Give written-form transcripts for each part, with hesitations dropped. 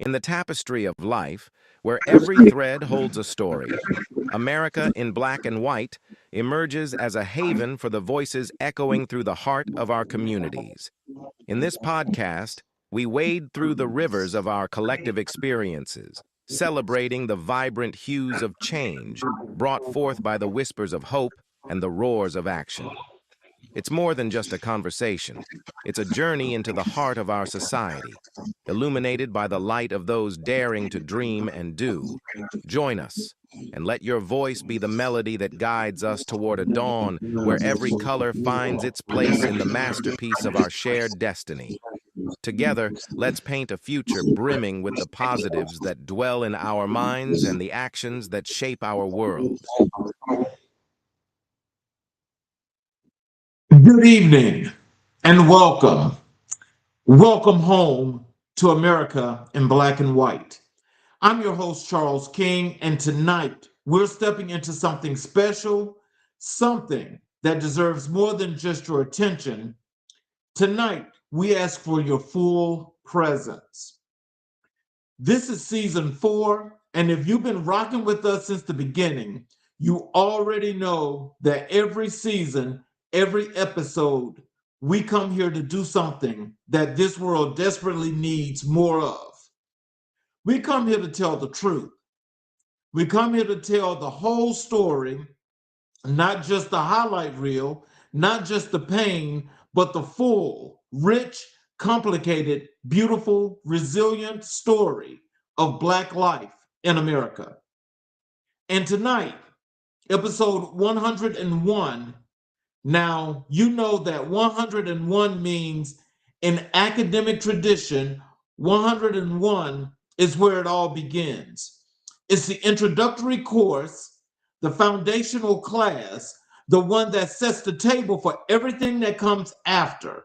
In the tapestry of life, where every thread holds a story, America in Black and White emerges as a haven for the voices echoing through the heart of our communities. In this podcast, we wade through the rivers of our collective experiences, celebrating the vibrant hues of change brought forth by the whispers of hope and the roars of action. It's more than just a conversation. It's a journey into the heart of our society, illuminated by the light of those daring to dream and do. Join us, and let your voice be the melody that guides us toward a dawn where every color finds its place in the masterpiece of our shared destiny. Together, let's paint a future brimming with the positives that dwell in our minds and the actions that shape our world. Good evening and welcome. Welcome home to America in Black and White. I'm your host, Charles King, and tonight we're stepping into something special, something that deserves more than just your attention. Tonight, we ask for your full presence. This is season 4, and if you've been rocking with us since the beginning, you already know that every season, every episode, we come here to do something that this world desperately needs more of. We come here to tell the truth. We come here to tell the whole story, not just the highlight reel, not just the pain, but the full, rich, complicated, beautiful, resilient story of Black life in America. And tonight, episode 101. Now, you know that 101 means in academic tradition, 101 is where it all begins. It's the introductory course, the foundational class, the one that sets the table for everything that comes after.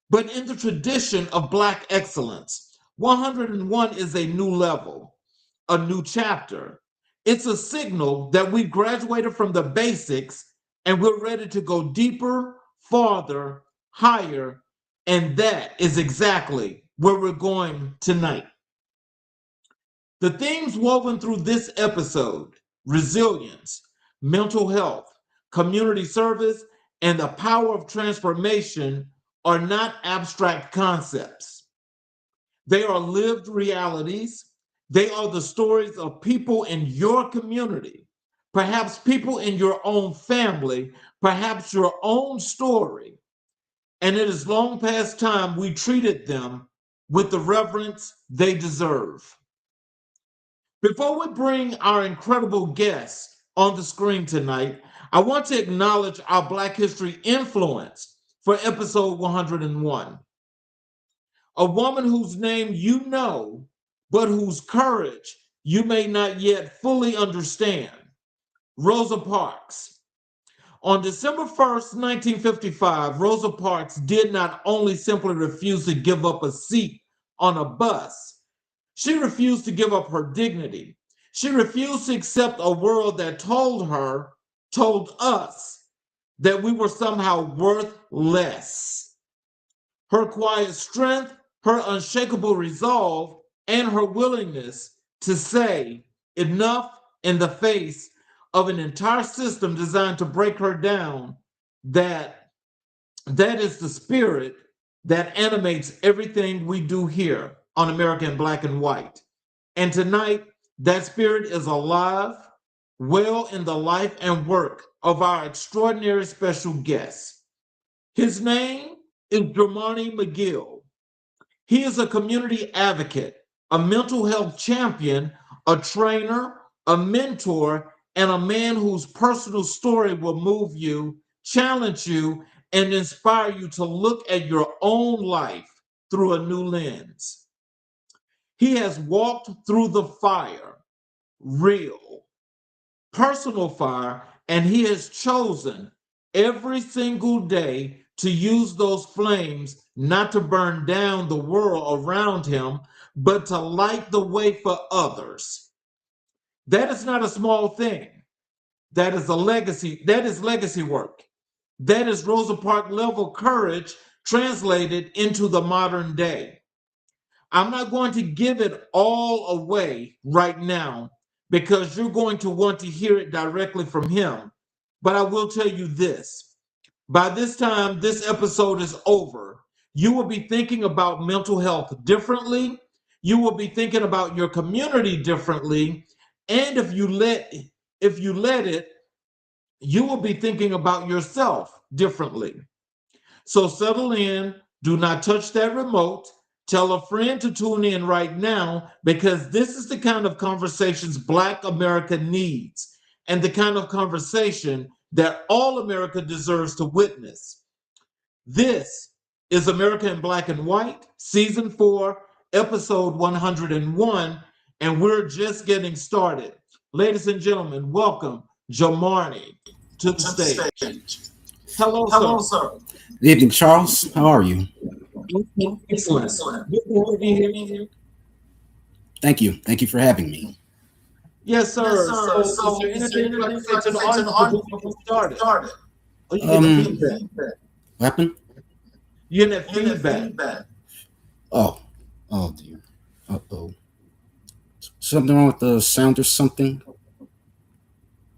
But in the tradition of Black excellence, 101 is a new level, a new chapter. It's a signal that we've graduated from the basics and we're ready to go deeper, farther, higher, and that is exactly where we're going tonight. The themes woven through this episode, resilience, mental health, community service, and the power of transformation, are not abstract concepts. They are lived realities. They are the stories of people in your community, perhaps people in your own family, perhaps your own story. And it is long past time we treated them with the reverence they deserve. Before we bring our incredible guests on the screen tonight, I want to acknowledge our Black History influence for episode 101. A woman whose name you know, but whose courage you may not yet fully understand. Rosa Parks. On December 1st, 1955, Rosa Parks did not only simply refuse to give up a seat on a bus, she refused to give up her dignity. She refused to accept a world that told us, that we were somehow worth less. Her quiet strength, her unshakable resolve, and her willingness to say enough in the face of an entire system designed to break her down, that is the spirit that animates everything we do here on American Black and White. And tonight, that spirit is alive, well in the life and work of our extraordinary special guest. His name is Jamarne McGill. He is a community advocate, a mental health champion, a trainer, a mentor, and a man whose personal story will move you, challenge you, and inspire you to look at your own life through a new lens. He has walked through the fire, real, personal fire, and he has chosen every single day to use those flames not to burn down the world around him, but to light the way for others. That is not a small thing. That is a legacy. That is legacy work. That is Rosa Parks level courage translated into the modern day. I'm not going to give it all away right now because you're going to want to hear it directly from him. But I will tell you this. By this time this episode is over, you will be thinking about mental health differently. You will be thinking about your community differently. And if you let it, you will be thinking about yourself differently. So settle in, do not touch that remote. Tell a friend to tune in right now because this is the kind of conversations Black America needs and the kind of conversation that all America deserves to witness. This is America in Black and White, Season 4, Episode 101, and we're just getting started. Ladies and gentlemen, welcome Jamarne to the stage. Hello, Hello, sir. sir. Good evening, Charles. How are you? Excellent. Good to have you here. Thank you. Thank you for having me. Yes, sir. So, is there anything you'd like to say to the audience before we get started? Oh, you getting feedback. What happened? You get feedback. Oh dear. Uh-oh. Something wrong with the sound or something?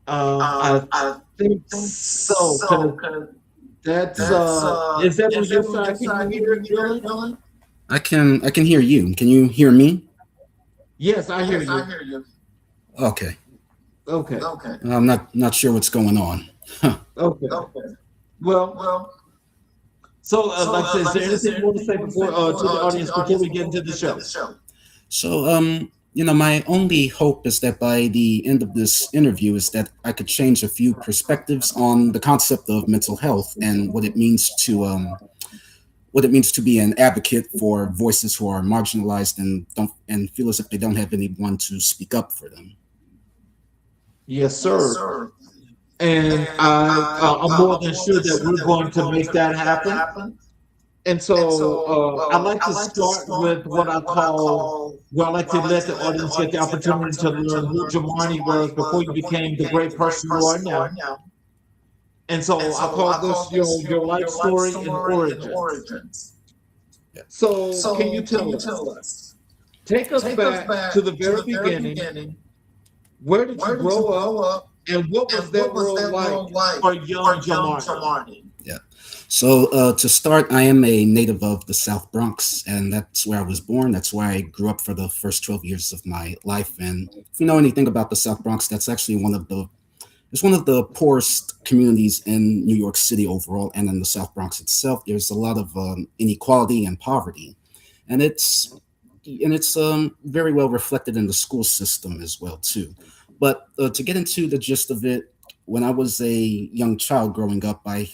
I think so. That's is that on your side? Can you hear it, Dylan? I can hear you. Can you hear me? Yes, I hear you. Okay. Okay. I'm not sure what's going on. Huh. Okay. Well. So, like I said, is there anything you want to say before to the audience before we get into the show? So, my only hope is that by the end of this interview is that I could change a few perspectives on the concept of mental health and what it means to be an advocate for voices who are marginalized and feel as if they don't have anyone to speak up for them. Yes, sir. And I'm more than sure that we're going to make that happen. And so I like to start with what I like to let the audience get the opportunity to learn who Jamarne was before you became the great person you are now. And so I call this your life story and origins. So can you tell us? Take us back to the very beginning. Where did you grow up? And what was that world like for young Jamarne? Yeah. So to start, I am a native of the South Bronx, and that's where I was born. That's where I grew up for the first 12 years of my life. And if you know anything about the South Bronx, that's actually one of the poorest communities in New York City overall, and in the South Bronx itself. There's a lot of inequality and poverty, and it's very well reflected in the school system as well too. But to get into the gist of it, when I was a young child growing up, I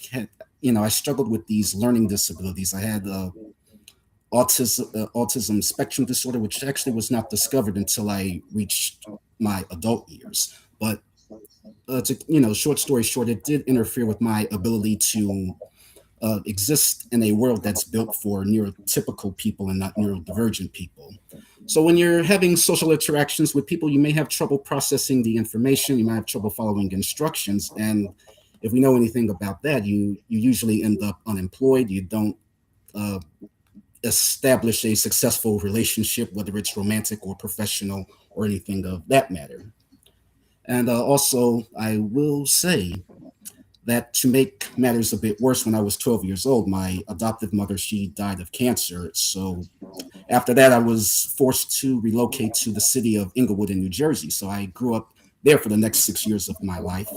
struggled with these learning disabilities. I had autism spectrum disorder, which actually was not discovered until I reached my adult years. But short story short, it did interfere with my ability to exist in a world that's built for neurotypical people and not neurodivergent people. So when you're having social interactions with people, you may have trouble processing the information. You might have trouble following instructions. And if we know anything about that, you usually end up unemployed. You don't establish a successful relationship, whether it's romantic or professional or anything of that matter. And also, I will say that to make matters a bit worse, when I was 12 years old, my adoptive mother, she died of cancer. So after that, I was forced to relocate to the city of Inglewood in New Jersey. So I grew up there for the next 6 years of my life.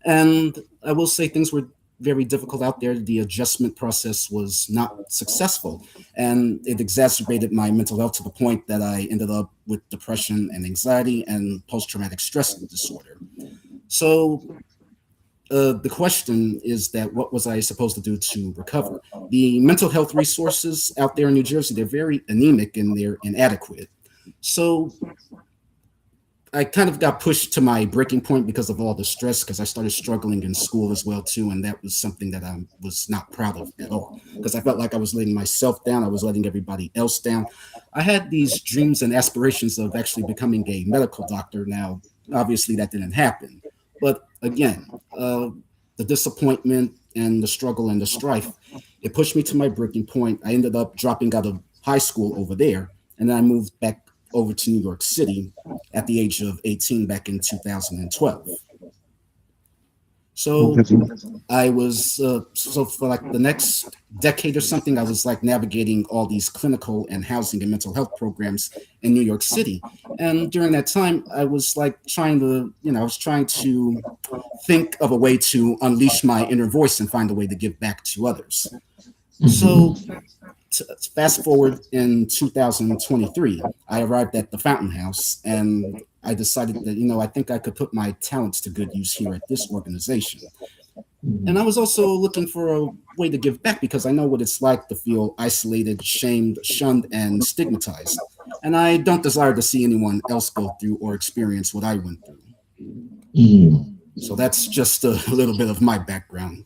And I will say things were very difficult out there. The adjustment process was not successful, and it exacerbated my mental health to the point that I ended up with depression and anxiety and post-traumatic stress disorder. So the question is that what was I supposed to do to recover? The mental health resources out there in New Jersey, they're very anemic and they're inadequate. So I kind of got pushed to my breaking point because of all the stress, because I started struggling in school as well too, and that was something that I was not proud of at all, because I felt like I was letting myself down. I was letting everybody else down. I had these dreams and aspirations of actually becoming a medical doctor. Now, obviously that didn't happen. But again, the disappointment and the struggle and the strife, it pushed me to my breaking point. I ended up dropping out of high school over there. and then I moved back over to New York City at the age of 18 back in 2012. So I was so for like the next decade or something, I was like navigating all these clinical and housing and mental health programs in New York City. And during that time, I was like trying to, I was trying to think of a way to unleash my inner voice and find a way to give back to others. So fast forward in 2023, I arrived at the Fountain House and I decided that, I think I could put my talents to good use here at this organization. And I was also looking for a way to give back because I know what it's like to feel isolated, shamed, shunned, and stigmatized. And I don't desire to see anyone else go through or experience what I went through. So that's just a little bit of my background.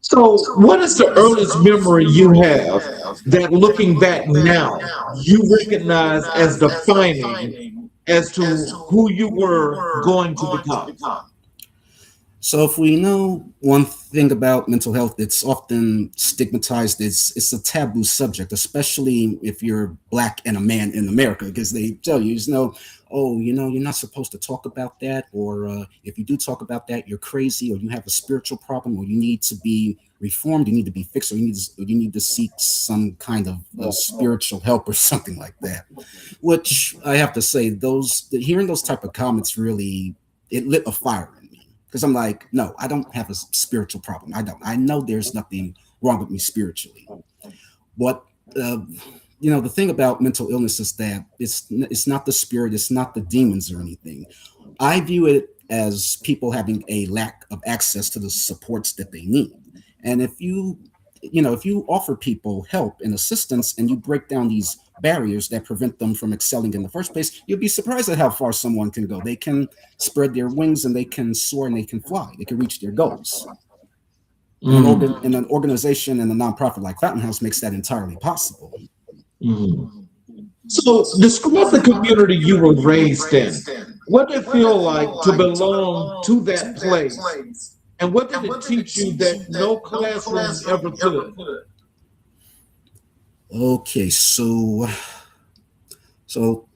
So, what is the earliest memory you have that looking back now, you recognize as defining as to who you were going to become? So if we know one thing about mental health, it's often stigmatized. It's a taboo subject, especially if you're Black and a man in America, because they tell you, you're not supposed to talk about that. Or if you do talk about that, you're crazy, or you have a spiritual problem, or you need to be reformed, you need to be fixed, or you need to seek some kind of spiritual help or something like that. Which I have to say, hearing those type of comments really, it lit a fire in me. Because I'm like, no, I don't have a spiritual problem. I don't. I know there's nothing wrong with me spiritually. But the thing about mental illness is that it's not the spirit, it's not the demons or anything. I view it as people having a lack of access to the supports that they need. And if you offer people help and assistance and you break down these barriers that prevent them from excelling in the first place, you'll be surprised at how far someone can go. They can spread their wings and they can soar and they can fly. They can reach their goals. And an organization and a nonprofit like Fountain House makes that entirely possible. So describe the community you were raised in. What did it feel like to belong to that place? And what did it teach you that no classroom ever could? Okay, so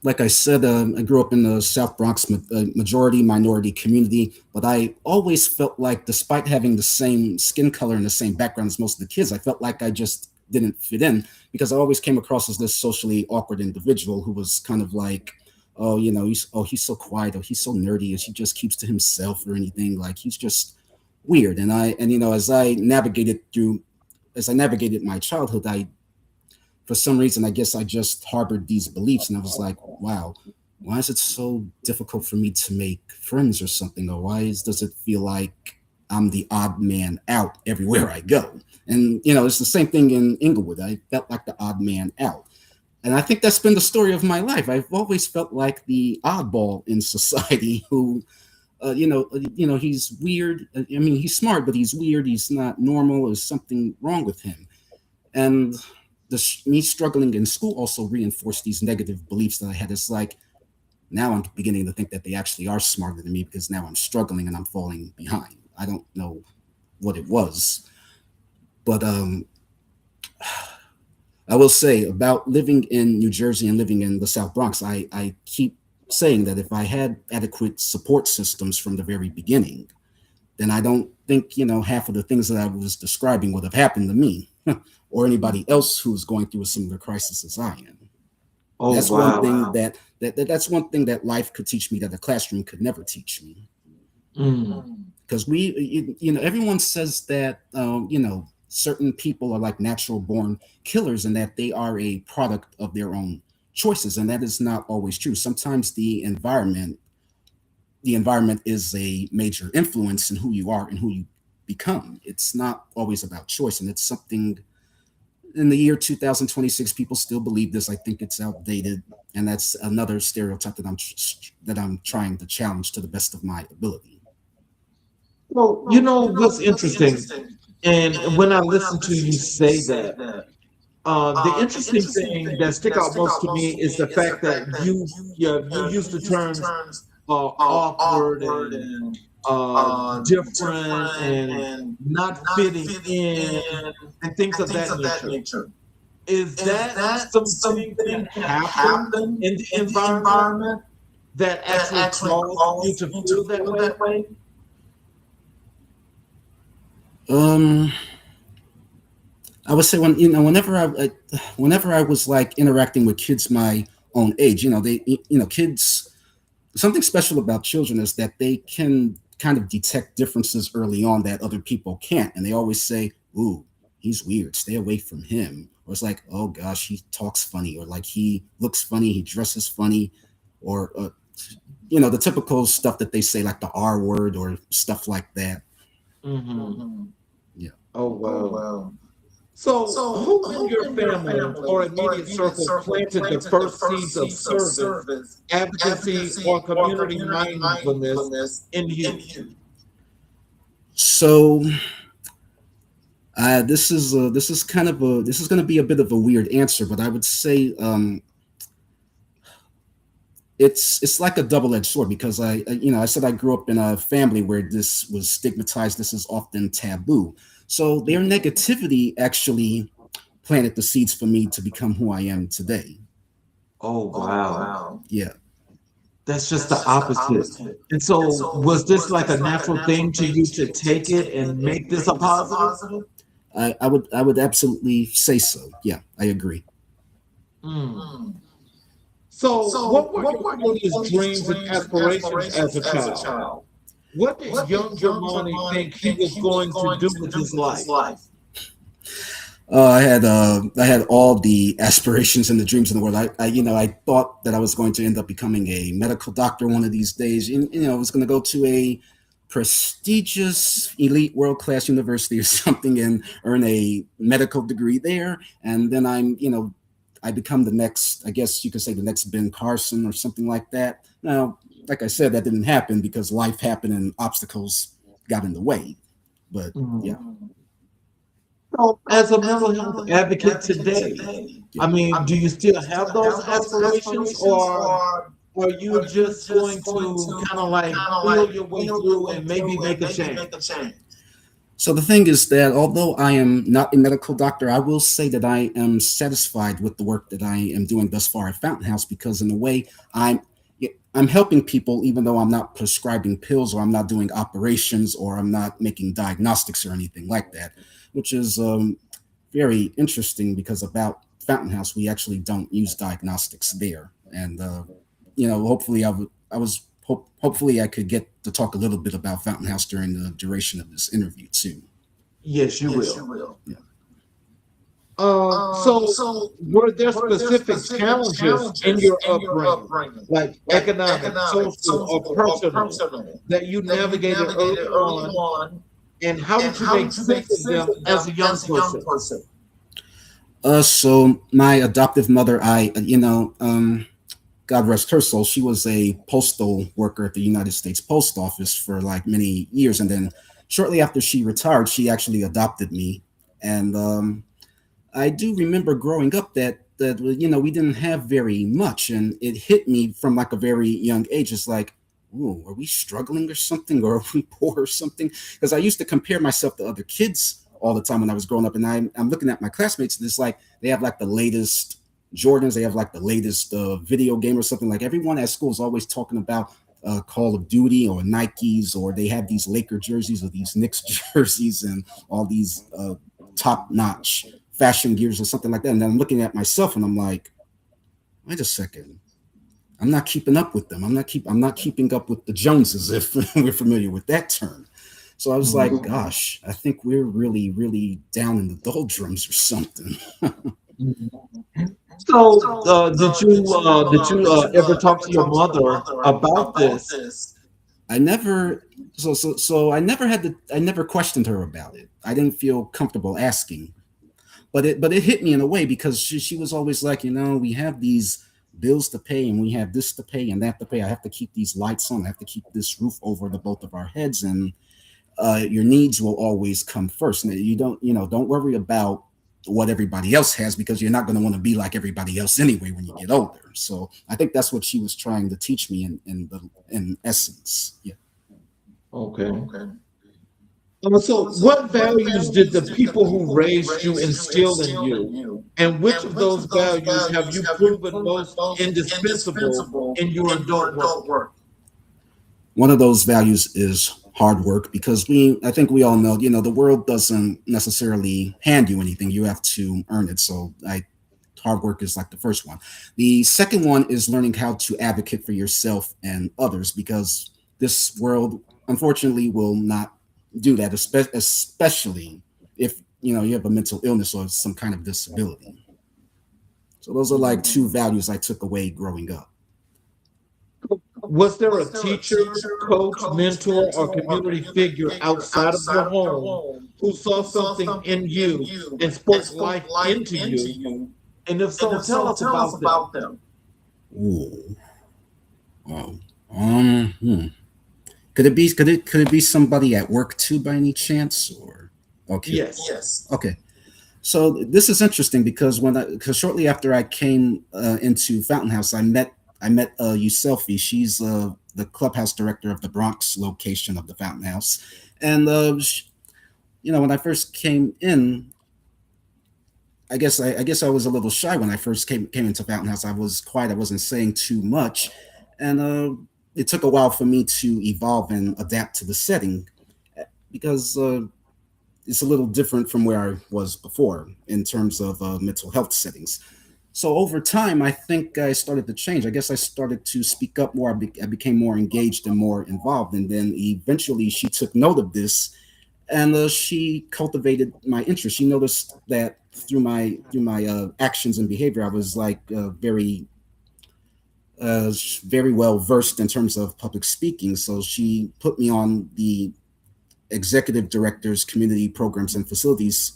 like I said, I grew up in the South Bronx, majority minority community, but I always felt like, despite having the same skin color and the same background as most of the kids, I felt like I just didn't fit in because I always came across as this socially awkward individual who was kind of like, he's so quiet, or he's so nerdy, or he just keeps to himself or anything. Like, he's just weird. And as I navigated my childhood, for some reason, I guess I just harbored these beliefs, and I was like, wow, why is it so difficult for me to make friends or something? Or does it feel like I'm the odd man out everywhere I go? And, it's the same thing in Inglewood. I felt like the odd man out. And I think that's been the story of my life. I've always felt like the oddball in society who, he's weird. I mean, he's smart, but he's weird. He's not normal. There's something wrong with him. And me struggling in school also reinforced these negative beliefs that I had. It's like, now I'm beginning to think that they actually are smarter than me because now I'm struggling and I'm falling behind. I don't know what it was. But I will say about living in New Jersey and living in the South Bronx, I keep saying that if I had adequate support systems from the very beginning, then I don't think, half of the things that I was describing would have happened to me or anybody else who's going through a similar crisis as I am. Oh, that's wow. One thing that's one thing that life could teach me that the classroom could never teach me. Because everyone says that, certain people are like natural born killers and that they are a product of their own choices. And that is not always true. Sometimes the environment is a major influence in who you are and who you become. It's not always about choice. And it's something in the year 2026, people still believe this. I think it's outdated. And that's another stereotype that I'm trying to challenge to the best of my ability. Well, what's interesting, and when I listen to you say that, the interesting thing that stick out most to me is the fact that you use the terms awkward and different and not fitting in and things of that nature. Is that something that happened in the environment that actually caused you to feel that way? I would say whenever I was like interacting with kids my own age, kids. Something special about children is that they can kind of detect differences early on that other people can't, and they always say, "Ooh, he's weird. Stay away from him." Or it's like, "Oh gosh, he talks funny," or like he looks funny, he dresses funny, or the typical stuff that they say, like the R word or stuff like that. Mm-hmm. Yeah. Oh wow. So, who in your family or immediate circle planted the first seeds of service, advocacy, or community mindfulness in you? So this is going to be a bit of a weird answer, but I would say it's like a double-edged sword because I said I grew up in a family where this was stigmatized. This is often taboo. So their negativity actually planted the seeds for me to become who I am today. Oh wow. Yeah. That's just the opposite. And so, was this like a natural thing to you to take it and make this a positive? I would absolutely say so. Yeah, I agree. Mm. So, what were your earliest dreams and aspirations as a child? What did young Jamarne think he was going to do with his life? I had all the aspirations and the dreams in the world. I thought that I was going to end up becoming a medical doctor one of these days. I was going to go to a prestigious, elite, world-class university or something and earn a medical degree there. And then I become the next, I guess you could say the next Ben Carson or something like that. Now, like I said, that didn't happen because life happened and obstacles got in the way. But yeah. So, as a mental health advocate today, I mean, do you still have those aspirations, or are you just going to kind of like feel your way through and maybe make a change? So the thing is that although I am not a medical doctor, I will say that I am satisfied with the work that I am doing thus far at Fountain House because in a way I'm helping people even though I'm not prescribing pills or I'm not doing operations or I'm not making diagnostics or anything like that, which is very interesting because about Fountain House, we actually don't use diagnostics there. And, hopefully hopefully I could get to talk a little bit about Fountain House during the duration of this interview too. Yes, you will. Yeah. So were there specific challenges in your upbringing, like economic, social, or personal, that you navigated early on, and how did you make sense of them as a young person? So my adoptive mother, God rest her soul, she was a postal worker at the United States Post Office for like many years. And then shortly after she retired, she actually adopted me. And I do remember growing up that we didn't have very much. And it hit me from like a very young age. It's like, ooh, are we struggling or something? Or are we poor or something? Because I used to compare myself to other kids all the time when I was growing up. And I'm looking at my classmates and it's like they have like the latest Jordans, they have like the latest video game or something. Like everyone at school is always talking about Call of Duty or Nikes, or they have these Laker jerseys or these Knicks jerseys and all these top-notch fashion gears or something like that. And then I'm looking at myself and I'm like, wait a second, I'm not keeping up with them. I'm not keeping up with the Joneses, if we're familiar with that term. So I was like, gosh, I think we're really, really down in the doldrums or something. So, did you ever talk to your mother about this? I never, I never questioned her about it. I didn't feel comfortable asking, but it hit me in a way because she was always like, we have these bills to pay and we have this to pay and that to pay. I have to keep these lights on. I have to keep this roof over the both of our heads, and your needs will always come first. And you don't worry about what everybody else has because you're not going to want to be like everybody else anyway when you get older. So I think that's what she was trying to teach me in essence. Yeah. Okay. So, what values did the people who raised you instill in you? And which of those values have you proven most indispensable in your adult work? One of those values is hard work because I think we all know, the world doesn't necessarily hand you anything. You have to earn it. So hard work is like the first one. The second one is learning how to advocate for yourself and others because this world, unfortunately, will not do that, especially if, you have a mental illness or some kind of disability. So those are like two values I took away growing up. Was there a teacher, coach, mentor, or community figure outside of your home who saw something in you and spoke life into you? And if so, tell us about them. Ooh. Wow. Could it be somebody at work too by any chance? Or okay. Yes. Okay. So this is interesting because because shortly after I came into Fountain House, I met Yuselfi. She's the clubhouse director of the Bronx location of the Fountain House, and when I first came in, I guess I was a little shy when I first came into Fountain House. I was quiet. I wasn't saying too much, and it took a while for me to evolve and adapt to the setting because it's a little different from where I was before in terms of mental health settings. So over time, I think I started to change. I guess I started to speak up more. I became more engaged and more involved. And then eventually she took note of this and she cultivated my interest. She noticed that through my actions and behavior, I was like very well versed in terms of public speaking. So she put me on the executive director's community programs and facilities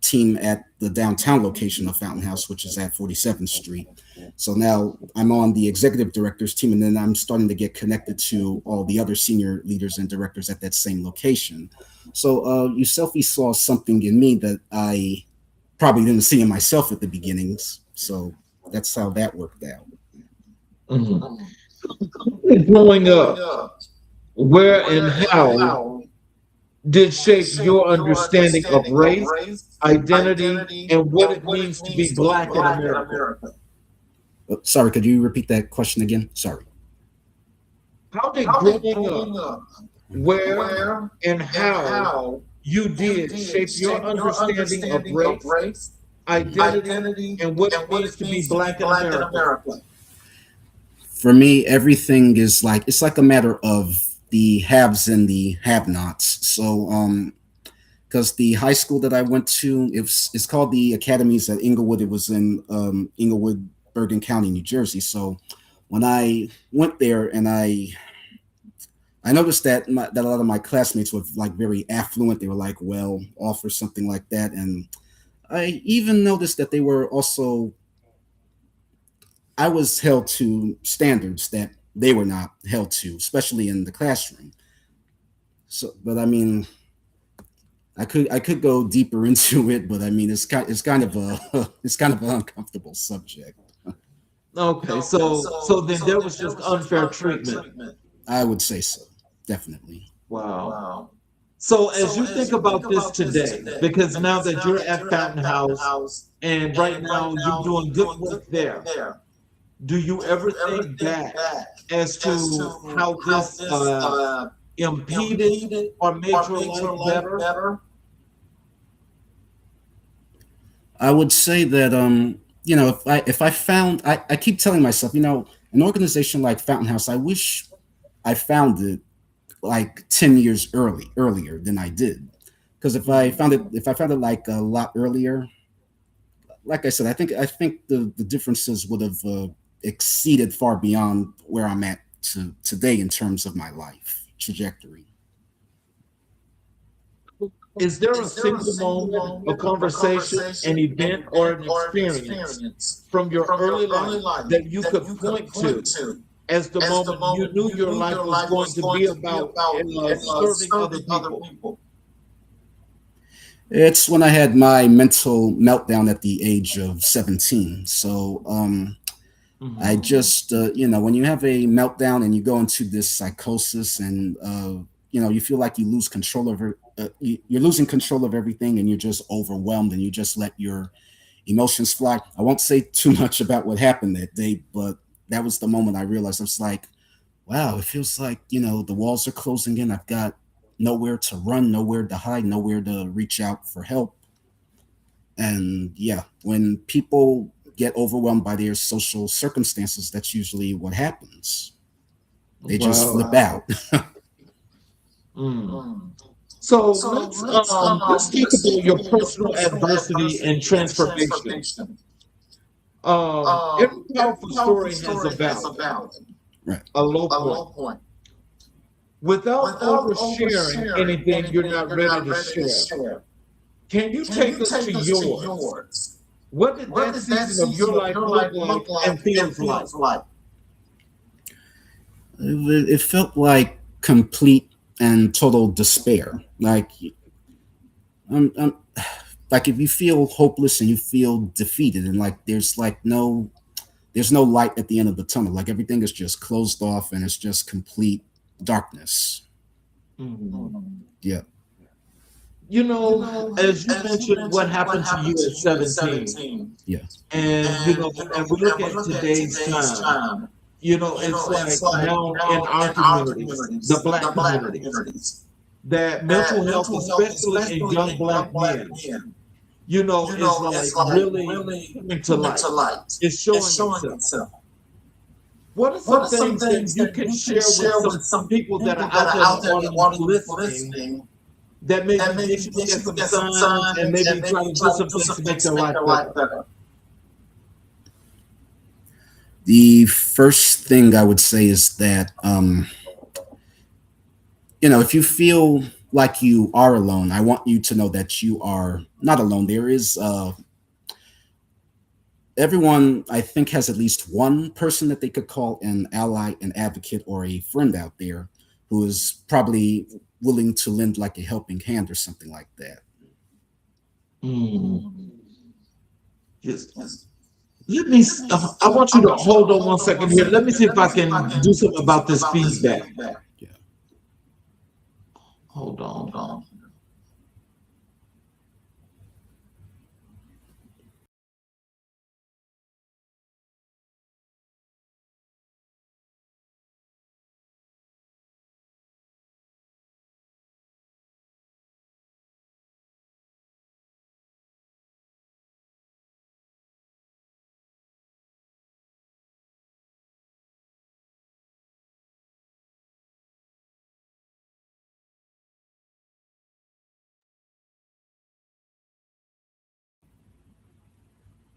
team at the downtown location of Fountain House, which is at 47th Street. So now I'm on the executive director's team, and then I'm starting to get connected to all the other senior leaders and directors at that same location. So Yuselfi saw something in me that I probably didn't see in myself at the beginnings. So that's how that worked out. Mm-hmm. Growing up, where and how did shape your understanding of race, identity, and what it means to be Black in America? Sorry, could you repeat that question again? Sorry. How did growing up, where and how you did shape your understanding of race, identity, and what it means to be Black in America? For me, everything is it's like a matter of the haves and the have-nots. So, because the high school that I went to, it's called the Academies at Inglewood. It was in Inglewood, Bergen County, New Jersey. So, when I went there, and I noticed that that a lot of my classmates were like very affluent. They were like well off or something like that, and I even noticed that they were also. I was held to standards that they were not held to, especially in the classroom. So, but I mean, I could go deeper into it, but I mean, it's kind of an uncomfortable subject. Okay, so then there was just unfair treatment. I would say so, definitely. Wow. So as you think about this today, because now that you're at Fountain House and right now you're doing good work there, do you ever think back as to how this impeded or made your life better? I would say that if I found I keep telling myself, an organization like Fountain House, I wish I found it like 10 years earlier than I did. Because if I found it like a lot earlier, like I said, I think the differences would have exceeded far beyond where I'm at today in terms of my life trajectory. Is there a single moment, a conversation, an event, or an experience from your early life that you could point to as the moment you knew your life was going to be about serving other people? It's when I had my mental meltdown at the age of 17. So I just, when you have a meltdown and you go into this psychosis and you feel like you lose control over you're losing control of everything, and you're just overwhelmed, and you just let your emotions fly. I won't say too much about what happened that day, but that was the moment I realized. I was like, wow, it feels like, the walls are closing in. I've got nowhere to run, nowhere to hide, nowhere to reach out for help. And yeah, when people get overwhelmed by their social circumstances, that's usually what happens. They just flip out. Mm. So let's talk about your personal adversity and transformation. Every powerful story has a valley, Right. a low point. Without oversharing anything you're not ready to share, can you take us to yours? What did that season of your life look like and feels like? It felt like complete and total despair. I'm like if you feel hopeless and you feel defeated, and like there's no light at the end of the tunnel. Like everything is just closed off, and it's just complete darkness. Mhm. Yeah. As you mentioned, what happened to you at 17, Yeah. and and we look at today's time. It's like now in our communities, the Black communities, that mental health, especially in young Black men, is like really coming to light. It's showing itself. What are some things that you can share with some people that are out there in the audience listening that maybe they should look at some signs and maybe try to do some things to make their life better? The first thing I would say is that, if you feel like you are alone, I want you to know that you are not alone. There is, everyone, I think, has at least one person that they could call an ally, an advocate, or a friend out there who is probably willing to lend like a helping hand or something like that. Yes. I want you to hold on one second here. Let me see if I can do something about this feedback. Yeah. Hold on.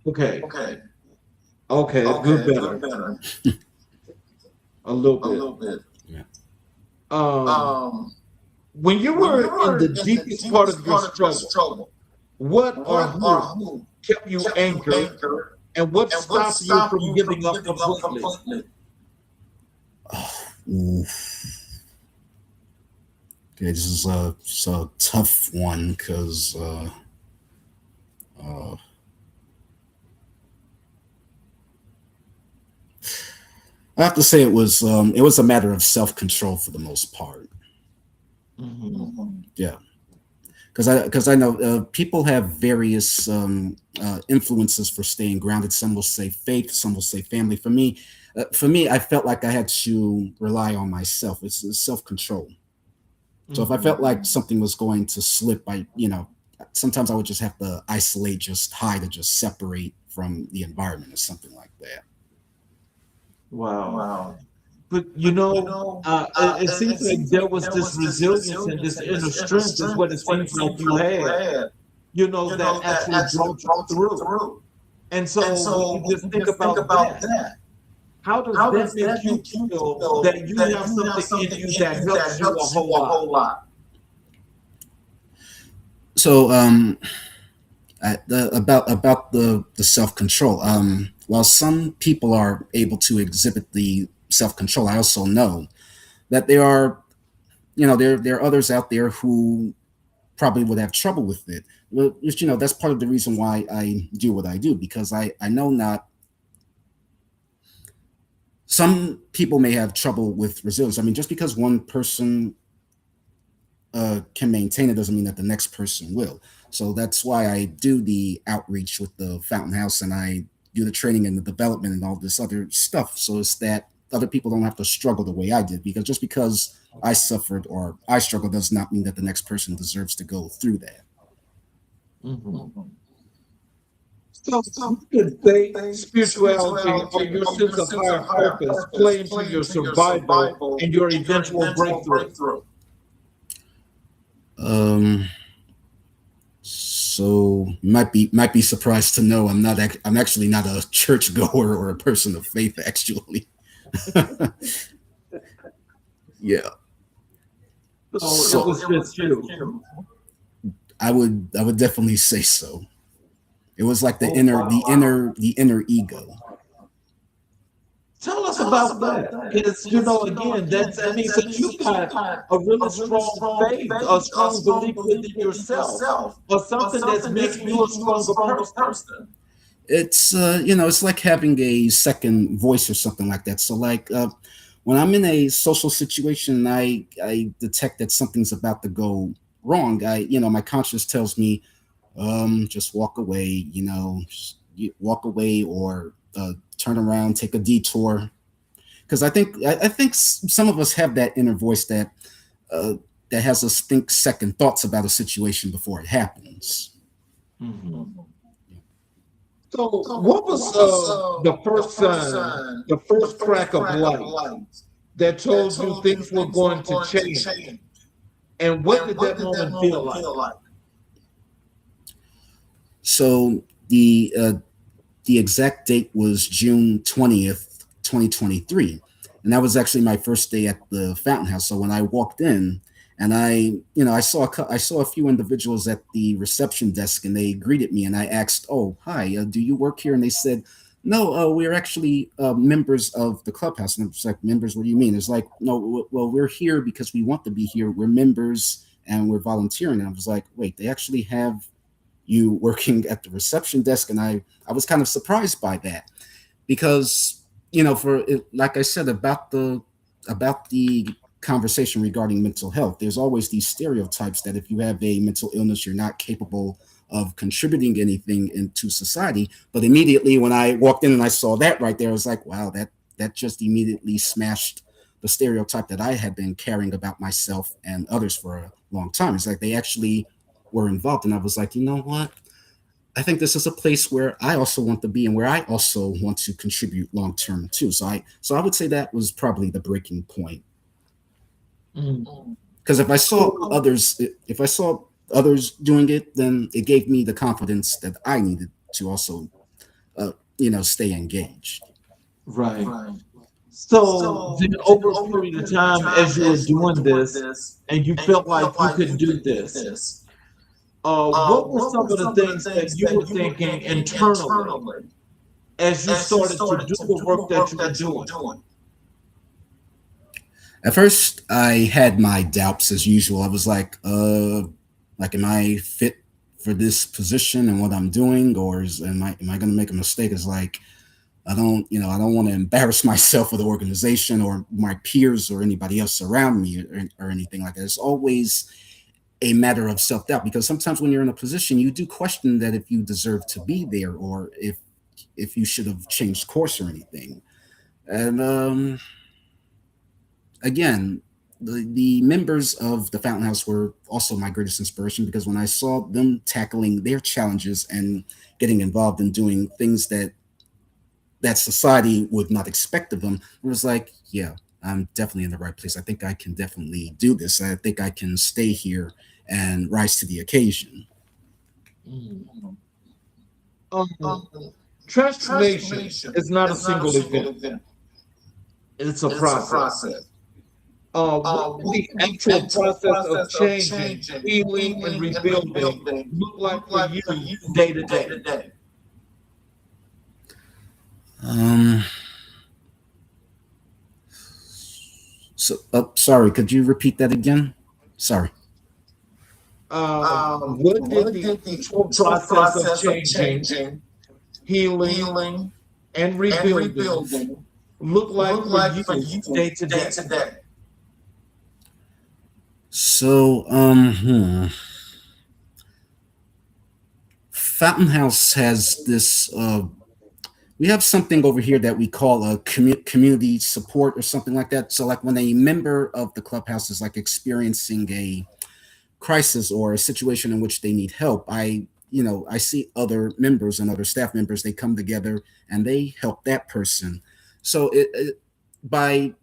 Okay, a good better. A little bit. Yeah. When you were in the deepest part of your struggle, what or who kept you anchored, and what stopped you from giving up completely? Oof. Okay, this is a tough one because uh, I have to say it was a matter of self control for the most part. Yeah, because I know people have various influences for staying grounded. Some will say faith, some will say family. For me, I felt like I had to rely on myself. It's self control. So if I felt like something was going to slip, sometimes I would just have to isolate, just hide, or just separate from the environment or something like that. Wow. But it seems like there was this resilience and this inner strength is what it seems like you had, that actually brought you through. And so when you just think about that, how does that make you feel that you have something in you that helps you a whole lot? So about the self control. While some people are able to exhibit the self control, I also know that there are others out there who probably would have trouble with it. Well, that's part of the reason why I do what I do, because I know not some people may have trouble with resilience. I mean, just because one person can maintain it doesn't mean that the next person will. So that's why I do the outreach with the Fountain House, and I do the training and the development and all this other stuff. So it's that other people don't have to struggle the way I did, because just because I suffered or I struggled does not mean that the next person deserves to go through that. Mm-hmm. So you could say spirituality or your sense of higher purpose play into your survival and your eventual breakthrough. So might be surprised to know I'm actually not a churchgoer or a person of faith, actually. Yeah. So it was just you. I would definitely say so. It was like the inner ego. Tell us about that. Because, again, that means that you got a really strong faith, a strong belief within yourself, or something that's making you a stronger person. It's it's like having a second voice or something like that. So like when I'm in a social situation, I detect that something's about to go wrong. My conscience tells me, just walk away, walk away or turn around, take a detour. Because I think some of us have that inner voice that has us think second thoughts about a situation before it happens. Mm-hmm. So what was the first sign, the first crack of light that told you things were going to change? And what did that moment feel like? So the exact date was June 20th, 2023. And that was actually my first day at the Fountain House. So when I walked in and I saw a few individuals at the reception desk, and they greeted me, and I asked, "Oh, hi, do you work here?" And they said, "No, we're actually members of the clubhouse." And I was like, "Members? What do you mean?" It's like, "No, well, we're here because we want to be here. We're members and we're volunteering." And I was like, "Wait, they actually have you working at the reception desk?" And I was kind of surprised by that, because like I said about the conversation regarding mental health, there's always these stereotypes that if you have a mental illness, you're not capable of contributing anything into society. But immediately when I walked in and I saw that right there, I was like, wow, that just immediately smashed the stereotype that I had been carrying about myself and others for a long time. It's like they actually were involved. And I was like, you know what? I think this is a place where I also want to be and where I also want to contribute long term too. So I would say that was probably the breaking point. Because if I saw others doing it, then it gave me the confidence that I needed to also stay engaged. Right. So then over a period of time, as you were doing this and you felt like you could do this, what were some of the things that you were thinking internally as you started to do the work that you were doing? At first, I had my doubts as usual. I was like, am I fit for this position and what I'm doing, or am I going to make a mistake? It's like, I don't want to embarrass myself or the organization or my peers or anybody else around me or anything like that. It's always a matter of self-doubt, because sometimes when you're in a position, you do question that if you deserve to be there, or if you should have changed course or anything. And again, the members of the Fountain House were also my greatest inspiration, because when I saw them tackling their challenges and getting involved in doing things that society would not expect of them, it was like, yeah, I'm definitely in the right place. I think I can definitely do this. I think I can stay here and rise to the occasion. Transformation is not a single event. It's a process. The actual process of changing, healing, and rebuilding look like for you day to day? So, sorry, could you repeat that again? Sorry. What did the actual process of changing, healing, and rebuilding look like for you day to day? So, Fountain House has this. We have something over here that we call a community support or something like that. So, like when a member of the clubhouse is like experiencing a crisis or a situation in which they need help, I see other members and other staff members. They come together and they help that person. So, by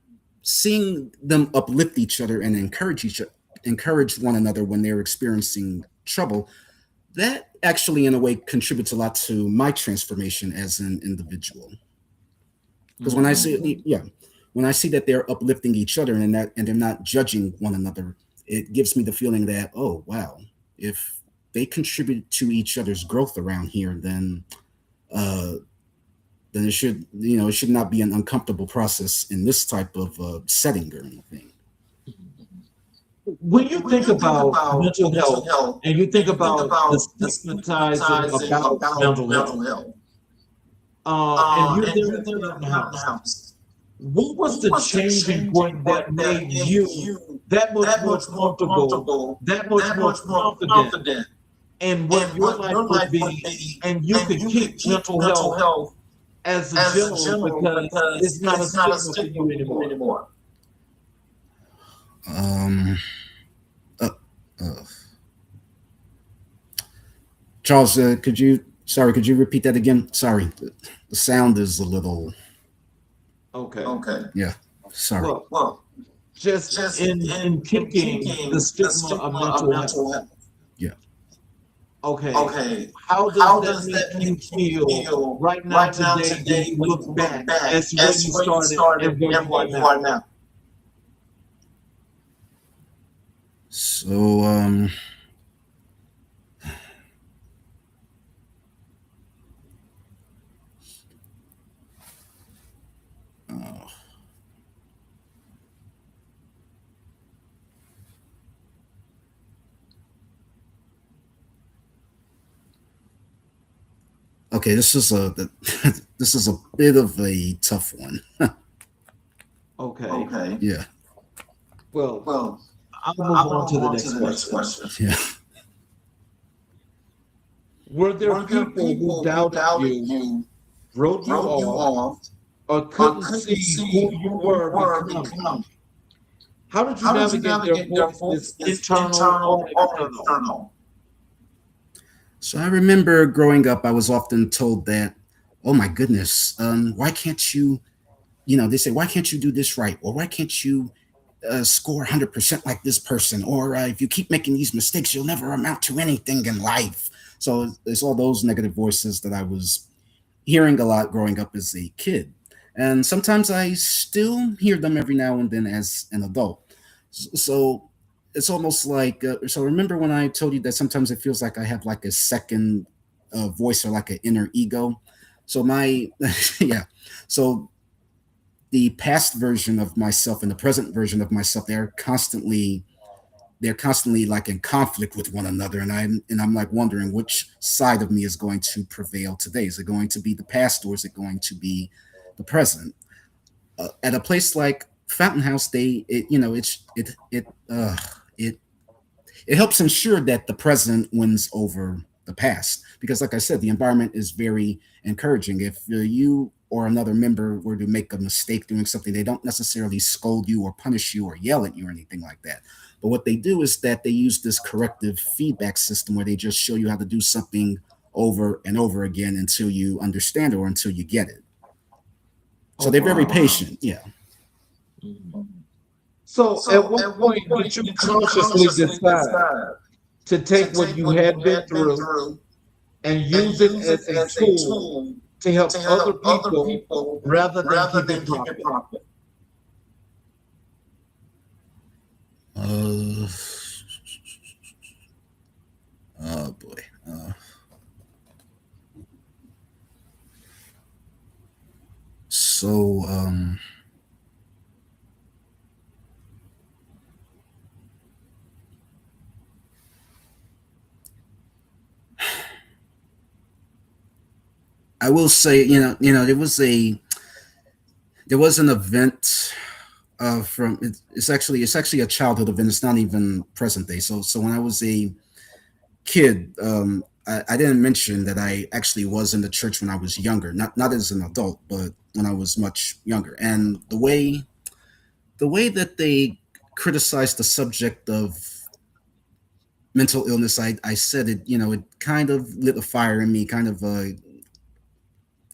seeing them uplift each other and encourage one another when they're experiencing trouble, that actually in a way contributes a lot to my transformation as an individual. Because when I see, yeah, when I see that they're uplifting each other and they're not judging one another, it gives me the feeling that, oh wow, if they contribute to each other's growth around here, uh then it should not be an uncomfortable process in this type of setting or anything. When you think about mental health and you think about the stigmatizing about mental health, and you're there in the house, what was the changing point that made you that much more comfortable, that much more confident in what your life would be, and you could keep mental health as a general because it's not a stigma for you anymore? Um, uh, uh, Charles, could you repeat that again? Sorry, the sound is a little. Okay. Yeah, sorry. Well, just in kicking the stigma of mental health. Yeah. Okay. How does that make you feel right now today when you look back as where you started and where you are now? So, uh, okay, this is a this is a bit of a tough one. Okay. Yeah. Well, I'll move on to the next question. Yeah. Were there people who doubted you, wrote you off, or couldn't see who you were becoming? How did you navigate their voices, internal or external? So I remember growing up, I was often told that, oh my goodness, why can't you, they say, why can't you do this right? Or why can't you score 100% like this person? Or if you keep making these mistakes, you'll never amount to anything in life. So it's all those negative voices that I was hearing a lot growing up as a kid. And sometimes I still hear them every now and then as an adult. So it's almost like, so remember when I told you that sometimes it feels like I have like a second voice or like an inner ego. So yeah. So the past version of myself and the present version of myself, they're constantly like in conflict with one another, and I'm like wondering which side of me is going to prevail today. Is it going to be the past or is it going to be the present? At a place like Fountain House, it helps ensure that the present wins over the past, because like I said, the environment is very encouraging. If you or another member were to make a mistake doing something, they don't necessarily scold you or punish you or yell at you or anything like that. But what they do is that they use this corrective feedback system where they just show you how to do something over and over again until you understand it or until you get it. So they're very patient. Yeah. So at what point did you consciously decide to take what you had been through and use it as a tool to help other people rather than keep it profit? Oh boy. So I will say, there was an event From it's actually a childhood event. It's not even present day. So when I was a kid, I didn't mention that I actually was in the church when I was younger, not as an adult, but when I was much younger. And the way that they criticized the subject of mental illness, I said it, it kind of lit a fire in me, kind of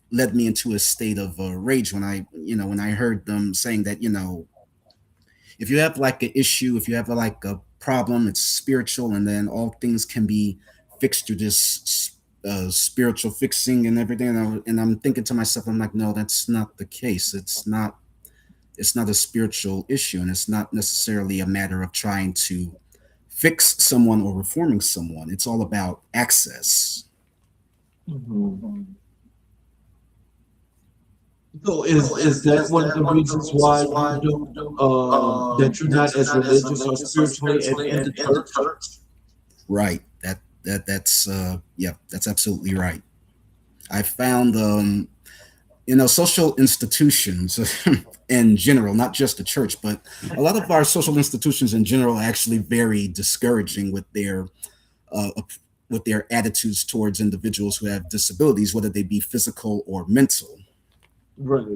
led me into a state of rage when I heard them saying that, if you have like an issue, if you have like a problem, it's spiritual, and then all things can be fixed through this spiritual fixing and everything. And I'm thinking to myself, I'm like, no, that's not the case. It's not a spiritual issue, and it's not necessarily a matter of trying to fix someone or reforming someone. It's all about access. Mhm. So is that one of the reasons why you don't that you're not as religious or spiritually in the church? Right. That's absolutely right. I found social institutions in general, not just the church, but a lot of our social institutions in general are actually very discouraging uh, with their attitudes towards individuals who have disabilities, whether they be physical or mental. Right.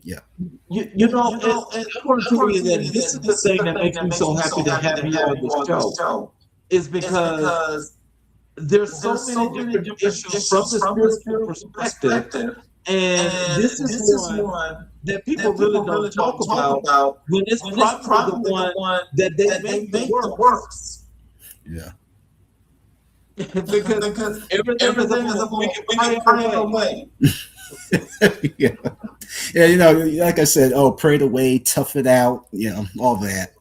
Yeah. And I want to tell you that this is the thing that makes me so happy to have you on the show, is because there's so many different issues from the spiritual perspective, and this is one that people really don't talk about when it's probably the one that they make the works. Yeah. Because everything is about we can pray away. Yeah. Yeah, like I said, pray it away, tough it out, all that.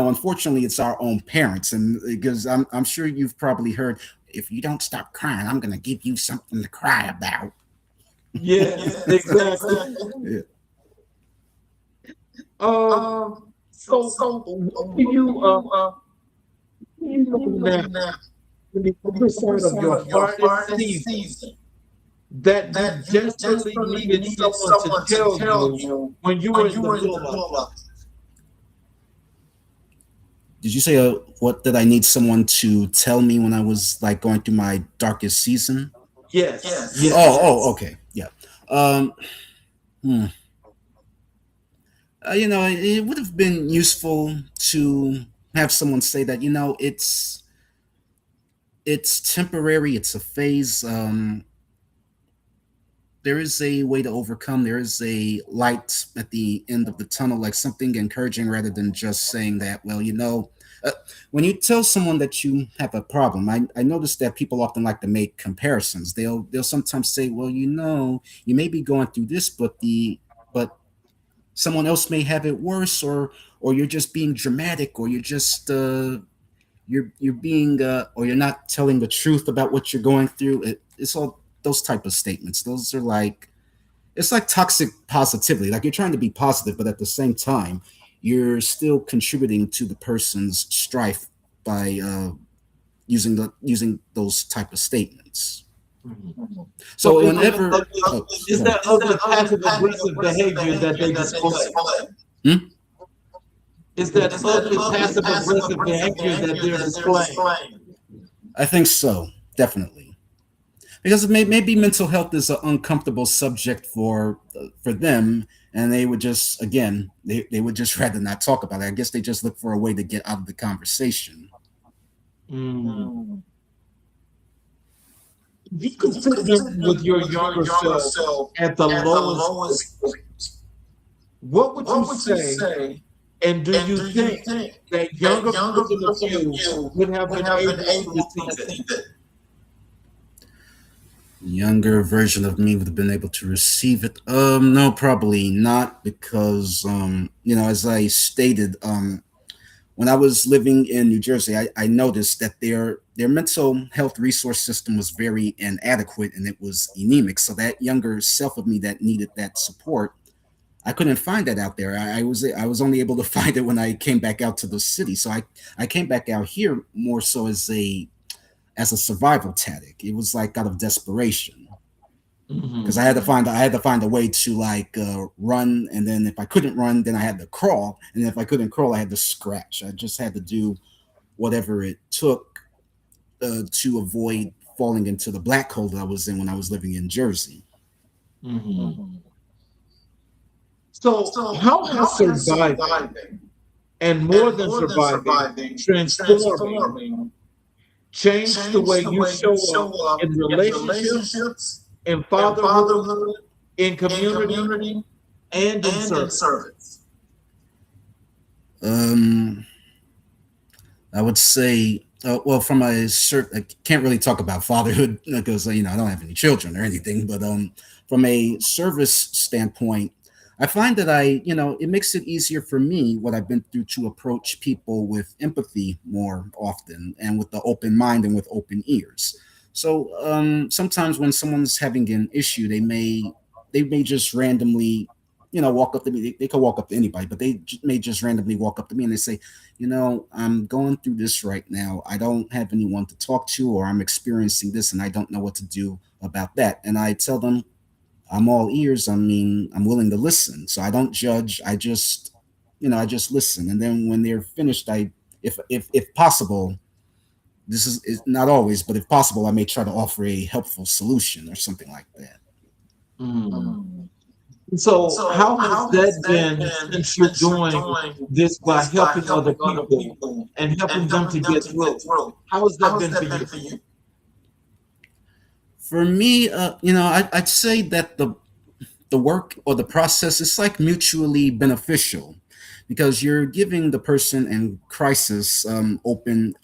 Unfortunately, it's our own parents, and because I'm sure you've probably heard, if you don't stop crying, I'm gonna give you something to cry about. Yes, exactly. Yeah. So you know now, when you put aside of your hardest season, that you desperately needed someone to tell you when you were in the middle of it. Did you say what did I need someone to tell me when I was like going through my darkest season? Yes. Okay, yeah. Um, hmm. It would have been useful to have someone say that, it's temporary, it's a phase. There is a way to overcome. There is a light at the end of the tunnel, like something encouraging rather than just saying that, well, when you tell someone that you have a problem, I notice that people often like to make comparisons. They'll sometimes say, well, you may be going through this, but someone else may have it worse, or you're just being dramatic, or you're just you're being or you're not telling the truth about what you're going through. It's all those type of statements. Those are it's like toxic positivity. Like you're trying to be positive, but at the same time, you're still contributing to the person's strife by using those type of statements. So whenever is that other passive aggressive behavior that they display? Is that other passive aggressive behavior that they're displaying? I think so, definitely. Because maybe mental health is an uncomfortable subject for them, and they would just they would just rather not talk about it. I guess they just look for a way to get out of the conversation. If you could sit with your younger self at the lowest, what would you say? And do you think that younger version of you would have been able to receive it? Younger version of me would have been able to receive it. No, probably not, because as I stated, when I was living in New Jersey, I noticed that their mental health resource system was very inadequate, and it was anemic. So that younger self of me that needed that support, I couldn't find that out there. I was only able to find it when I came back out to the city. So I came back out here more so as as a survival tactic. It was like out of desperation because Mhm. I had to find a way to like run, and then if I couldn't run, then I had to crawl, and if I couldn't crawl, I had to scratch. I just had to do whatever it took to avoid falling into the black hole that I was in when I was living in Jersey. Mhm. So, how has surviving, and more than surviving, transforming, changed the way you show up in relationships, in fatherhood, in community, and in service? Um, I would say, well, from a certain, I can't really talk about fatherhood because I don't have any children or anything. But from a service standpoint, I find that it makes it easier for me what I've been through to approach people with empathy more often and with the open mind and with open ears. So sometimes when someone's having an issue, they may just randomly walk up to me. They could walk up to anybody, but may just randomly walk up to me and they say, I'm going through this right now. I don't have anyone to talk to, or I'm experiencing this and I don't know what to do about that. And I tell them, I'm all ears. I mean, I'm willing to listen. So I don't judge. I just listen. And then when they're finished, if possible, this is not always, but if possible, I may try to offer a helpful solution or something like that. Mm. So, how has that been since you're doing this by helping other people and helping them to get through? How has that been for you? For me, I'd say that the work or the process is like mutually beneficial because you're giving the person in crisis an open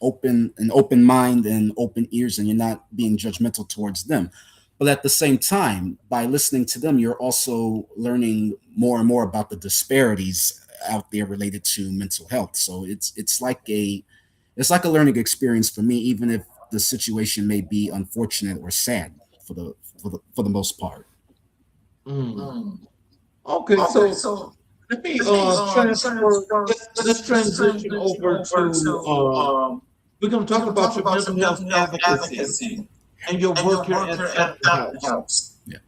mind and open ears, and you're not being judgmental towards them. But at the same time, by listening to them, you're also learning more and more about the disparities out there related to mental health. So it's like a learning experience for me, even if the situation may be unfortunate or sad for the most part. Mm. Okay, so let me transfer. Let's transition over to. We're going to talk about your mental health advocacy and your work here at Fountain House. Yeah.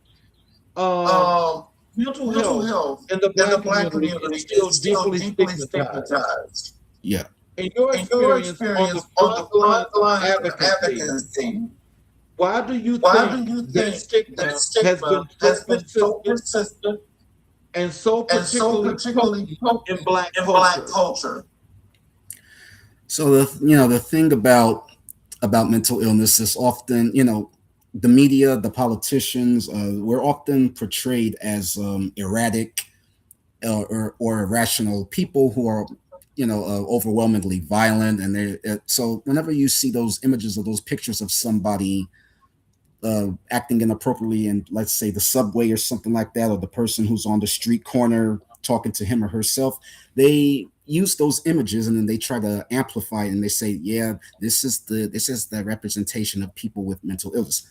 Mental health in the Black community is still deeply stigmatized. Yeah. In your experience on the front line of advocacy, why do you think that stigma has been so persistent and so particularly potent in Black culture? So the thing about mental illness is often the media, the politicians, we're often portrayed as erratic or irrational people who are overwhelmingly violent, and so whenever you see those images or those pictures of somebody acting inappropriately in, let's say, the subway or something like that, or the person who's on the street corner talking to him or herself, they use those images and then they try to amplify it, and they say, yeah, this is the representation of people with mental illness.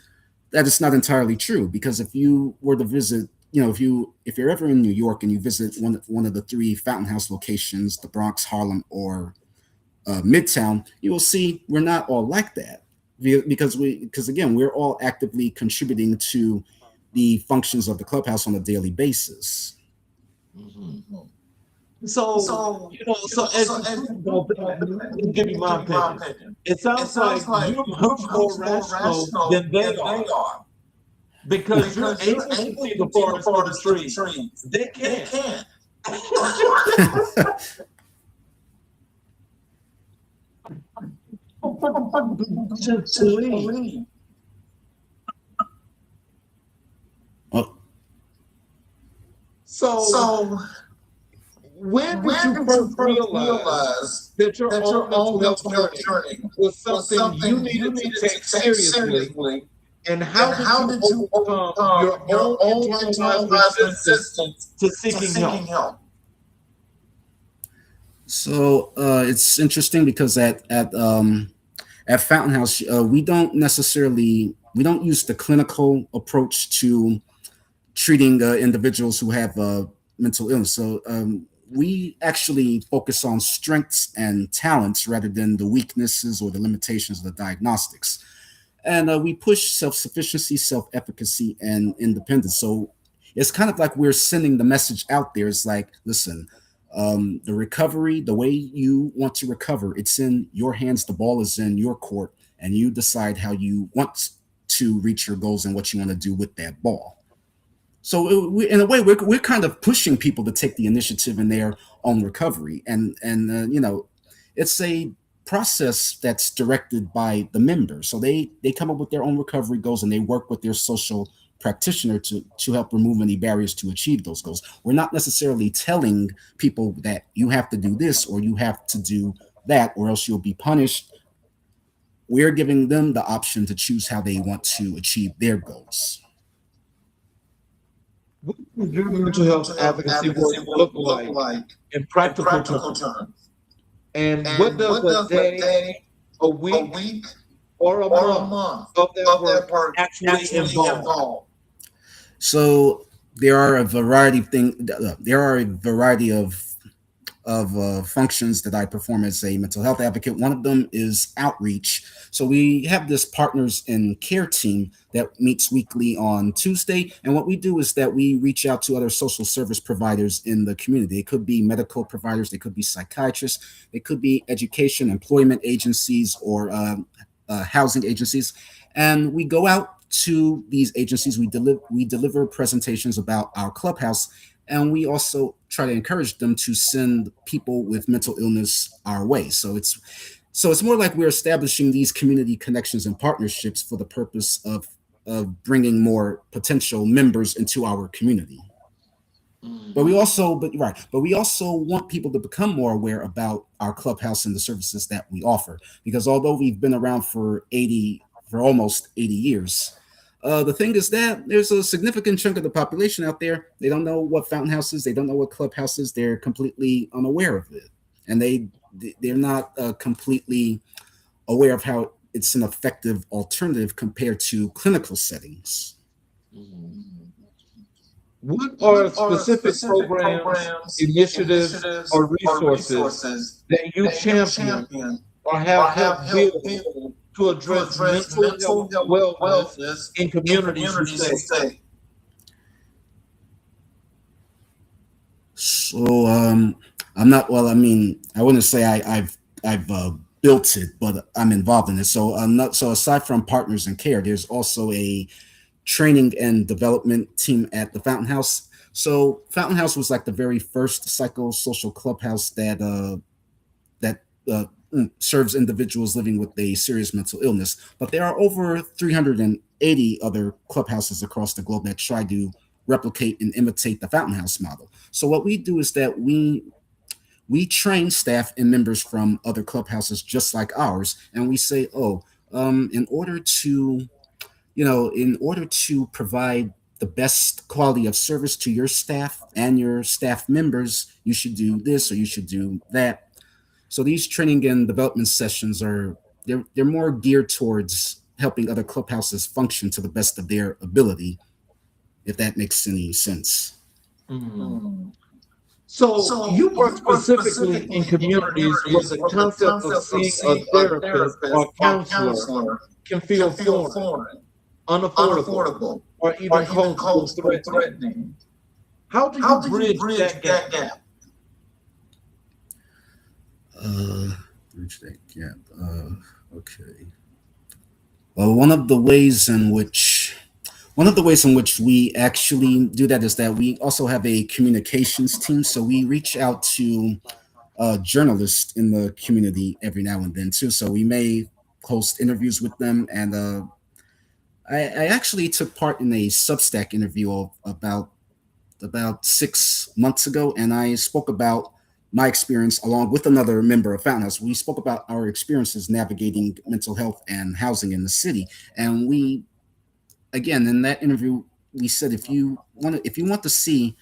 That is not entirely true, because if you were to visit, if you're ever in New York and you visit one of the three Fountain House locations, the Bronx, Harlem, or Midtown, you will see we're not all like that, because again, we're all actively contributing to the functions of the clubhouse on a daily basis. Mm-hmm. So as you give me my opinion, it sounds like you're much more rational than they are, because you're able to see the forest for the trees. They can't. Just leave. Oh, So when did you first realize that your own mental health journey was something you needed to take seriously? And how did you overcome your own internalized resistance to seeking help? so it's interesting because at Fountain House, we don't use the clinical approach to treating individuals who have mental illness. So we actually focus on strengths and talents rather than the weaknesses or the limitations of the diagnostics. and we push self-sufficiency, self-efficacy, and independence. So it's kind of like we're sending the message out there. It's like, listen, the recovery, the way you want to recover, it's in your hands. The ball is in your court, and you decide how you want to reach your goals and what you want to do with that ball. So in a way, we're kind of pushing people to take the initiative in their own recovery, and it's a process that's directed by the members. So they come up with their own recovery goals, and they work with their social practitioner to help remove any barriers to achieve those goals. We're not necessarily telling people that you have to do this or you have to do that, or else you'll be punished. We're giving them the option to choose how they want to achieve their goals. What does your mental health advocacy work look like in practical terms? And what does a day, a week, or a month of that work actually involve? So there are a variety of things. There are a variety of functions that I perform as a mental health advocate. One of them is outreach. So we have this partners in care team that meets weekly on Tuesday. And what we do is that we reach out to other social service providers in the community. It could be medical providers, they could be psychiatrists, they could be education, employment agencies, or housing agencies. And we go out to these agencies, we deliver presentations about our clubhouse, and we also try to encourage them to send people with mental illness our way. So it's more like we're establishing these community connections and partnerships for the purpose of bringing more potential members into our community. But we also want people to become more aware about our clubhouse and the services that we offer. Because although we've been around for almost 80 years, the thing is that there's a significant chunk of the population out there. They don't know what Fountain House is. They don't know what Clubhouse is. They're completely unaware of it, and they're not completely aware of how it's an effective alternative compared to clinical settings. What are specific programs, initiatives, or resources that you champion or have helped build to address mental wellness in communities you say? So I'm not, well, I mean, I wouldn't say I've built it, but I'm involved in it. So so aside from partners in care, there's also a training and development team at the Fountain House. So Fountain House was like the very first psychosocial clubhouse that serves individuals living with a serious mental illness. But there are over 380 other clubhouses across the globe that try to replicate and imitate the Fountain House model. So what we do is that we train staff and members from other clubhouses just like ours, and we say, in order to provide the best quality of service to your staff and your staff members, you should do this or you should do that. So these training and development sessions they're more geared towards helping other clubhouses function to the best of their ability, if that makes any sense. Mm-hmm. So you work specifically in communities where the concept of seeing a therapist or counselor can feel foreign, unaffordable, or even threatening. How do you bridge that gap? Bridge that gap. Okay. Well, one of the ways in which we actually do that is that we also have a communications team. So we reach out to journalists in the community every now and then too. So we may host interviews with them, and I actually took part in a Substack interview about 6 months ago, and I spoke about my experience along with another member of Fountain House. We spoke about our experiences navigating mental health and housing in the city. And we, again, in that interview, we said, if you want to see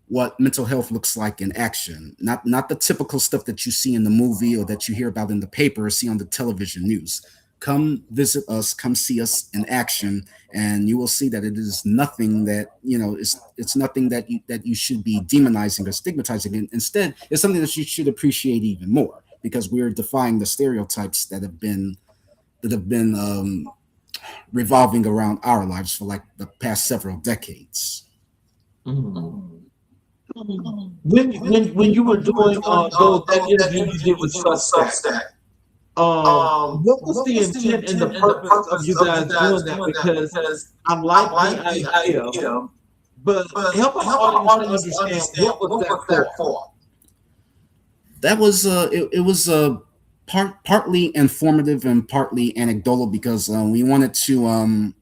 what mental health looks like in action, not the typical stuff that you see in the movie or that you hear about in the paper or see on the television news, come visit us, come see us in action, and you will see that it is nothing that, it's nothing that you should be demonizing or stigmatizing. Instead, it's something that you should appreciate even more, because we're defying the stereotypes that have been revolving around our lives for like the past several decades. Mhm. When you were doing those that interview you did with Substack, what was the intent and the purpose of you guys doing that? Because I like the idea, but help our audience to understand what was that for. That was it was partly informative and partly anecdotal because we wanted to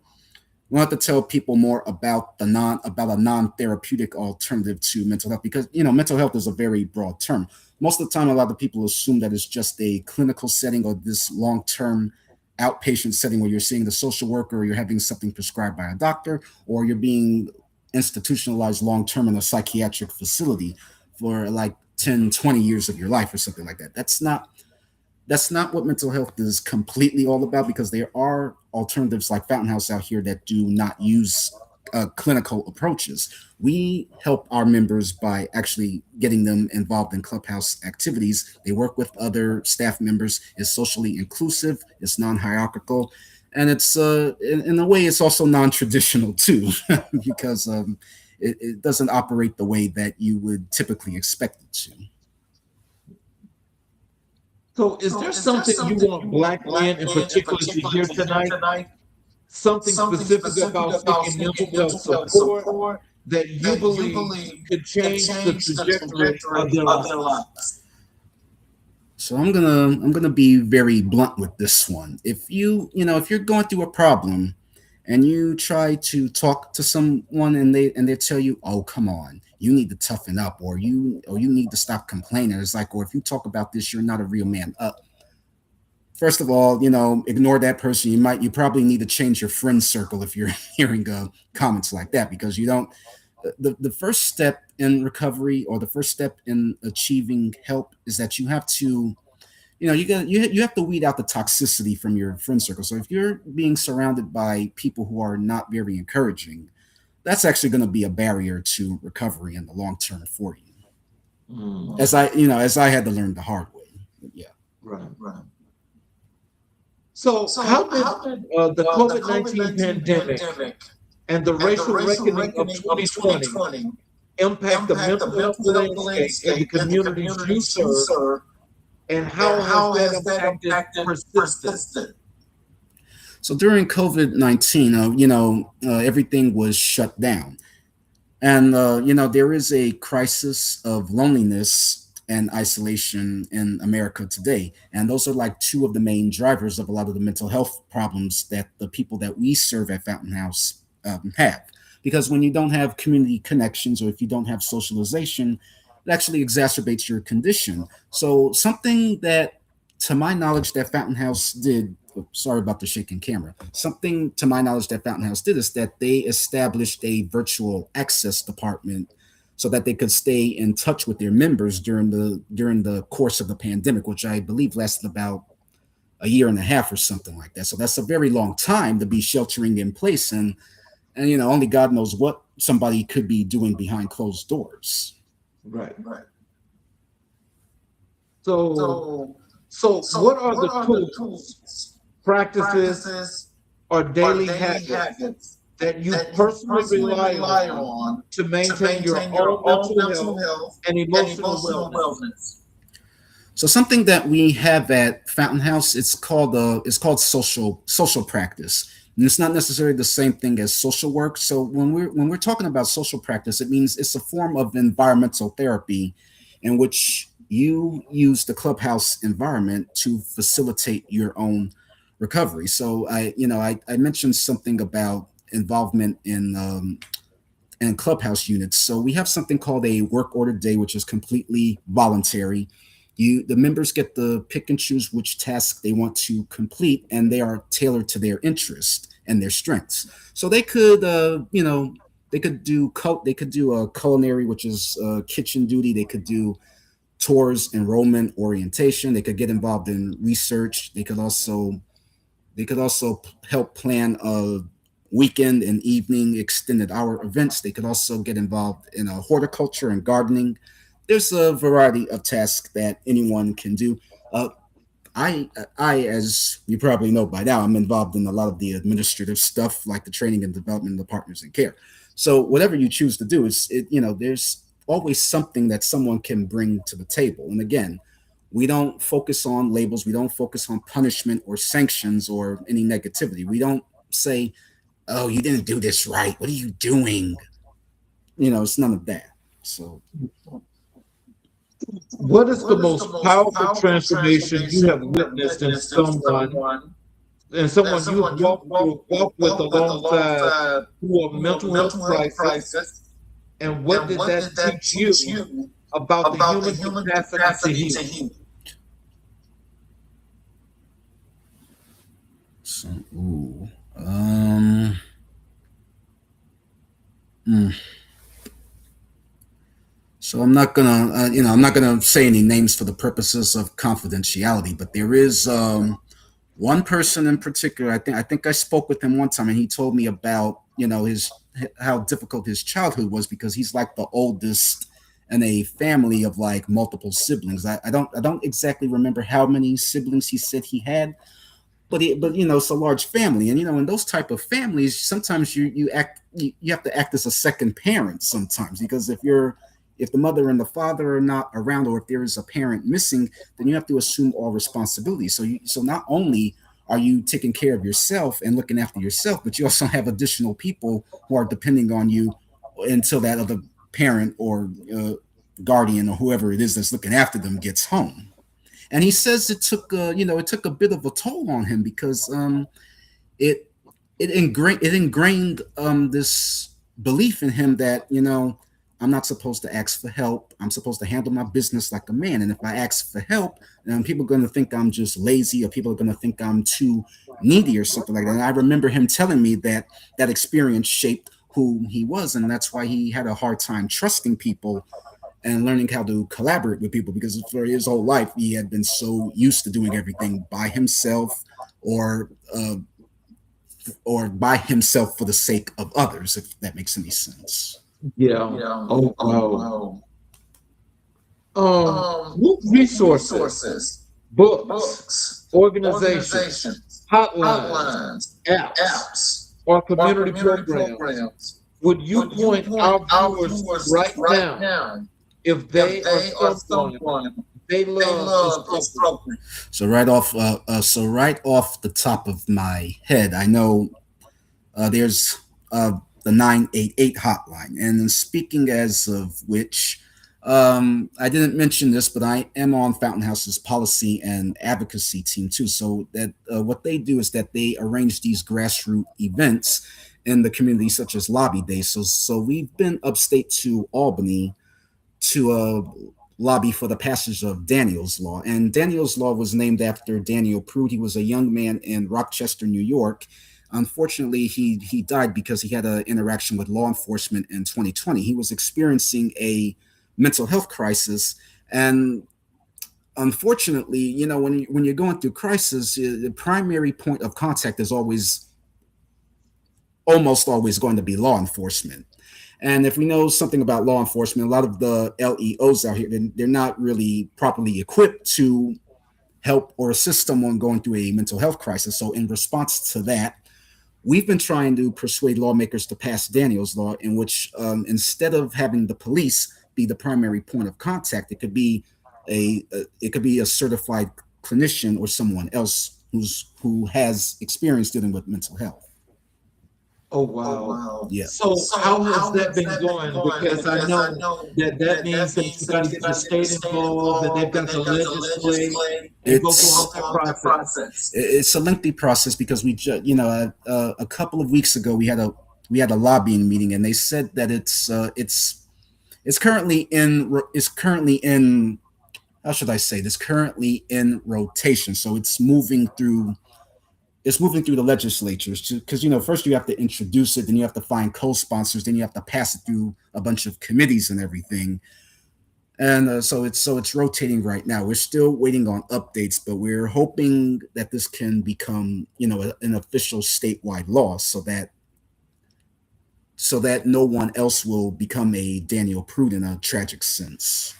tell people more about a non-therapeutic alternative to mental health because mental health is a very broad term. Most of the time, a lot of people assume that it's just a clinical setting or this long-term outpatient setting where you're seeing the social worker or you're having something prescribed by a doctor or you're being institutionalized long-term in a psychiatric facility for like 10, 20 years of your life or something like that. That's not what mental health is completely all about because there are alternatives like Fountain House out here that do not use clinical approaches. We help our members by actually getting them involved in clubhouse activities. They work with other staff members. It's socially inclusive. It's non-hierarchical, and it's in a way it's also non-traditional too because it doesn't operate the way that you would typically expect it to. So, is there something you want Black men in particular to hear tonight? Something specific about seeking mental health support that you believe could change the trajectory of their lives? So I'm gonna be very blunt with this one. If you're going through a problem and you try to talk to someone and they tell you, oh come on, you need to toughen up or you need to stop complaining. It's like, or if you talk about this, you're not a real man. First of all, ignore that person. You probably need to change your friend circle if you're hearing comments like that because you don't. The first step in recovery or the first step in achieving help is that you have to, you have to weed out the toxicity from your friend circle. So if you're being surrounded by people who are not very encouraging, that's actually going to be a barrier to recovery in the long term for you. As I had to learn the hard way. Yeah. Right. So how did the COVID-19 pandemic and the racial reckoning of 2020 impact the mental health landscape in the communities you serve, and how has that impacted persistence? So during COVID-19, everything was shut down. And, there is a crisis of loneliness and isolation in America today. And those are like two of the main drivers of a lot of the mental health problems that the people that we serve at Fountain House have. Because when you don't have community connections or if you don't have socialization, it actually exacerbates your condition. So something that, to my knowledge, that Fountain House did, sorry about the shaking camera, something to my knowledge that Fountain House did is that they established a virtual access department so that they could stay in touch with their members during the course of the pandemic, which I believe lasted about a year and a half or something like that. So that's a very long time to be sheltering in place, and only God knows what somebody could be doing behind closed doors. Right. So what are the tools, practices, or daily habits that you personally rely on to maintain your own mental health and emotional wellness? So something that we have at Fountain House, it's called social practice. And it's not necessarily the same thing as social work. So when we're talking about social practice, it means it's a form of environmental therapy in which you use the clubhouse environment to facilitate your own recovery. So I mentioned something about involvement in clubhouse units. So we have something called a work order day, which is completely voluntary. The members get to pick and choose which tasks they want to complete, and they are tailored to their interest and their strengths. So they could do a culinary, which is kitchen duty. They could do tours, enrollment, orientation. They could get involved in research. They could also help plan a weekend and evening extended hour events. They could also get involved in horticulture and gardening. There's a variety of tasks that anyone can do. as you probably know by now, I'm involved in a lot of the administrative stuff, like the training and development of the partners in care. So whatever you choose to do, there's always something that someone can bring to the table. And again, we don't focus on labels. We don't focus on punishment or sanctions or any negativity. We don't say, "Oh, you didn't do this right. What are you doing?" It's none of that. So, what is the most powerful transformation you have witnessed in someone, you've walked with alongside through a mental health crisis, and what did that teach you about the human capacity to heal? So, mm. So I'm not gonna say any names for the purposes of confidentiality, but there is one person in particular. I think I spoke with him one time, and he told me about how difficult his childhood was because he's like the oldest in a family of like multiple siblings. I don't exactly remember how many siblings he said he had, but it's a large family, and in those type of families, sometimes you have to act as a second parent sometimes, because if the mother and the father are not around, or if there is a parent missing, then you have to assume all responsibility. So not only are you taking care of yourself and looking after yourself, but you also have additional people who are depending on you until that other parent or guardian or whoever it is that's looking after them gets home. And he says it took a bit of a toll on him because it ingrained this belief in him that I'm not supposed to ask for help. I'm supposed to handle my business like a man. And if I ask for help, then people are going to think I'm just lazy, or people are going to think I'm too needy or something like that. And I remember him telling me that experience shaped who he was. And that's why he had a hard time trusting people and learning how to collaborate with people, because for his whole life, he had been so used to doing everything by himself or by himself for the sake of others, if that makes any sense. Yeah. Oh, wow. What resources, books, organizations, hotlines, apps, or community programs would you point our viewers right now if they are someone they love is struggling? So right off the top of my head, I know there's the 988 hotline. And speaking as of which, I didn't mention this, but I am on Fountain House's policy and advocacy team too. So that what they do is that they arrange these grassroots events in the community, such as Lobby Day. So we've been upstate to Albany to lobby for the passage of Daniel's Law. And Daniel's Law was named after Daniel Prude. He was a young man in Rochester, New York. Unfortunately, he died because he had an interaction with law enforcement in 2020. He was experiencing a mental health crisis, and unfortunately, when you're going through crisis, the primary point of contact is almost always going to be law enforcement. And if we know something about law enforcement, a lot of the LEOs out here, they're not really properly equipped to help or assist someone going through a mental health crisis. So in response to that, we've been trying to persuade lawmakers to pass Daniel's Law, in which instead of having the police be the primary point of contact, it could be a certified clinician or someone else who has experience dealing with mental health. Oh, wow. Yeah. So how has that been going? Because I know that means that you got to get the state involved, that they've got to legislate and go through all that process. It's a lengthy process because a couple of weeks ago we had a lobbying meeting, and they said that it's currently in how should I say this? Currently in rotation, so it's moving through the legislatures, because first you have to introduce it, then you have to find co-sponsors, then you have to pass it through a bunch of committees and everything, and so it's rotating right now. We're still waiting on updates, but we're hoping that this can become an official statewide law, so that no one else will become a Daniel Prude in a tragic sense.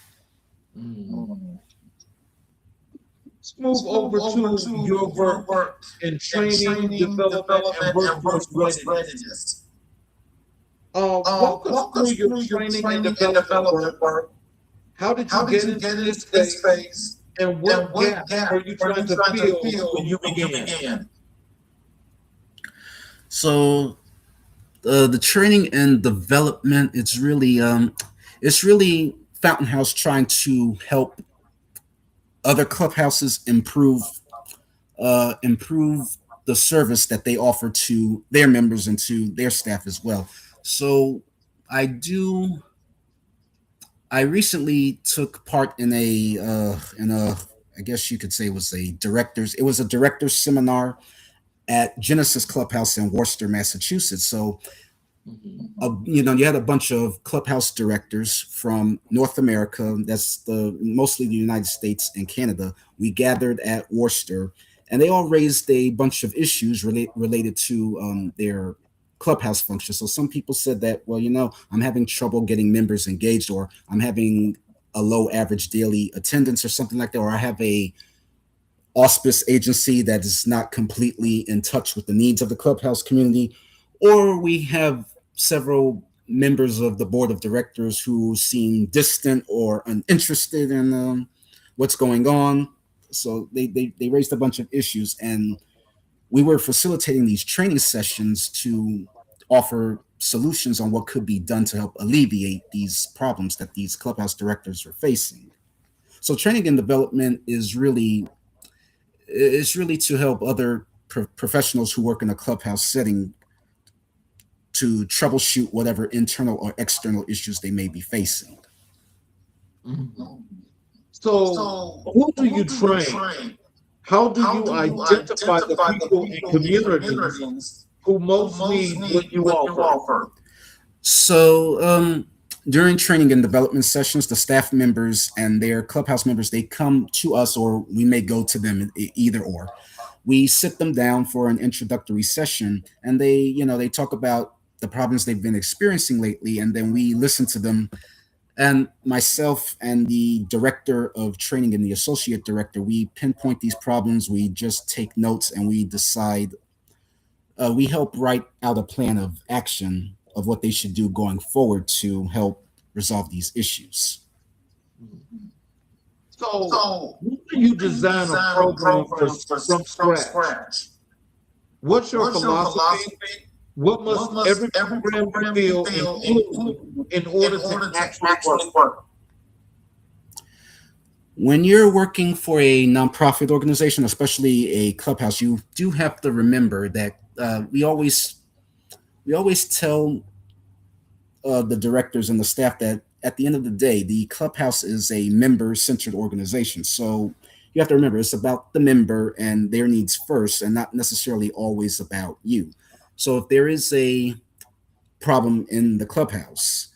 Let's move over to your work in training, development, and workforce readiness. Walk us through your training and development work. How did you get into this space? And what gap are you trying to fill when you began? So the training and development, it's really Fountain House trying to help other clubhouses improve the service that they offer to their members and to their staff as well. So I recently took part in a I guess you could say it was a director's seminar at Genesis Clubhouse in Worcester, Massachusetts. So you had a bunch of clubhouse directors from North America. That's mostly the United States and Canada. We gathered at Worcester, and they all raised a bunch of issues related to their clubhouse function. So some people said that, well, I'm having trouble getting members engaged, or I'm having a low average daily attendance or something like that, or I have a auspice agency that is not completely in touch with the needs of the clubhouse community, or we have several members of the board of directors who seem distant or uninterested in what's going on. So they raised a bunch of issues, and we were facilitating these training sessions to offer solutions on what could be done to help alleviate these problems that these clubhouse directors are facing. So training and development is really to help other professionals who work in a clubhouse setting to troubleshoot whatever internal or external issues they may be facing. Mm-hmm. So who do you train? How do you identify the people in communities who most need what you offer? So during training and development sessions, the staff members and their clubhouse members, they come to us, or we may go to them, either or. We sit them down for an introductory session, and they talk about the problems they've been experiencing lately, and then we listen to them. And myself and the director of training and the associate director, we pinpoint these problems, we just take notes, and we decide, we help write out a plan of action of what they should do going forward to help resolve these issues. So when you design a program from scratch, what's your philosophy? What must every program include in order to actually work? When you're working for a nonprofit organization, especially a clubhouse, you do have to remember that we always tell the directors and the staff that at the end of the day, the clubhouse is a member-centered organization. So you have to remember it's about the member and their needs first, and not necessarily always about you. So if there is a problem in the clubhouse,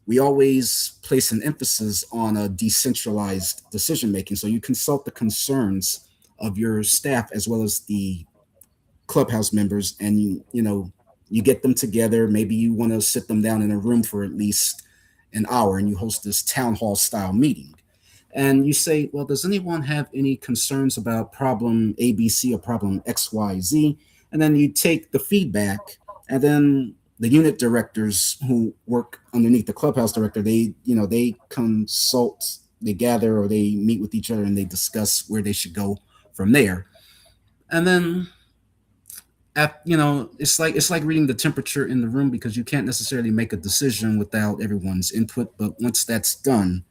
we always place an emphasis on a decentralized decision making. So you consult the concerns of your staff as well as the clubhouse members, and you get them together. Maybe you want to sit them down in a room for at least an hour, and you host this town hall style meeting. And you say, well, does anyone have any concerns about problem ABC or problem XYZ? And then you take the feedback, and then the unit directors who work underneath the clubhouse director, they consult, they gather, or they meet with each other, and they discuss where they should go from there. And then, it's like reading the temperature in the room, because you can't necessarily make a decision without everyone's input. But once that's done,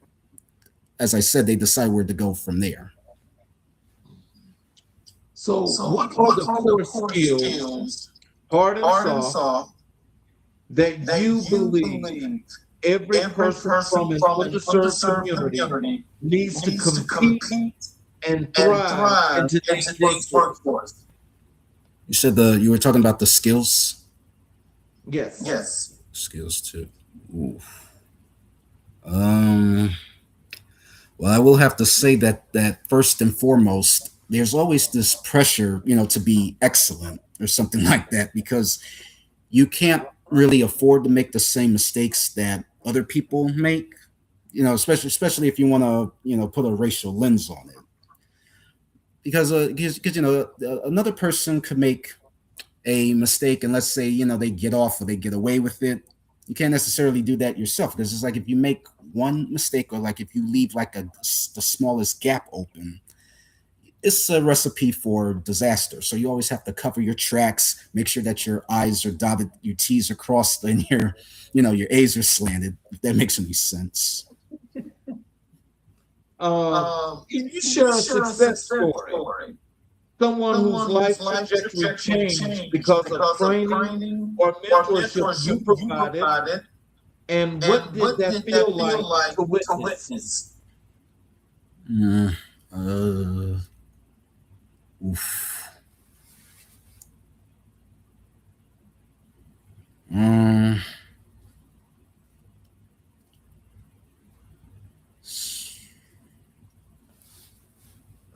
as I said, they decide where to go from there. So what are the core skills, hard and soft, that you believe every person from an underserved community needs to compete and thrive in today's workforce? You said you were talking about the skills? Yes. Skills too. Ooh. Well, I will have to say that first and foremost, there's always this pressure, to be excellent or something like that, because you can't really afford to make the same mistakes that other people make, especially if you want to, put a racial lens on it. because another person could make a mistake, and let's say they get off or they get away with it. You can't necessarily do that yourself, because it's like if you make one mistake, or like if you leave like the smallest gap open, it's a recipe for disaster. So you always have to cover your tracks, make sure that your I's are dotted, your T's are crossed, and your A's are slanted, if that makes any sense. Can you share a success story? Someone whose life trajectory changed because of training or mentorship you provided, and what did that feel like to witness? Oof.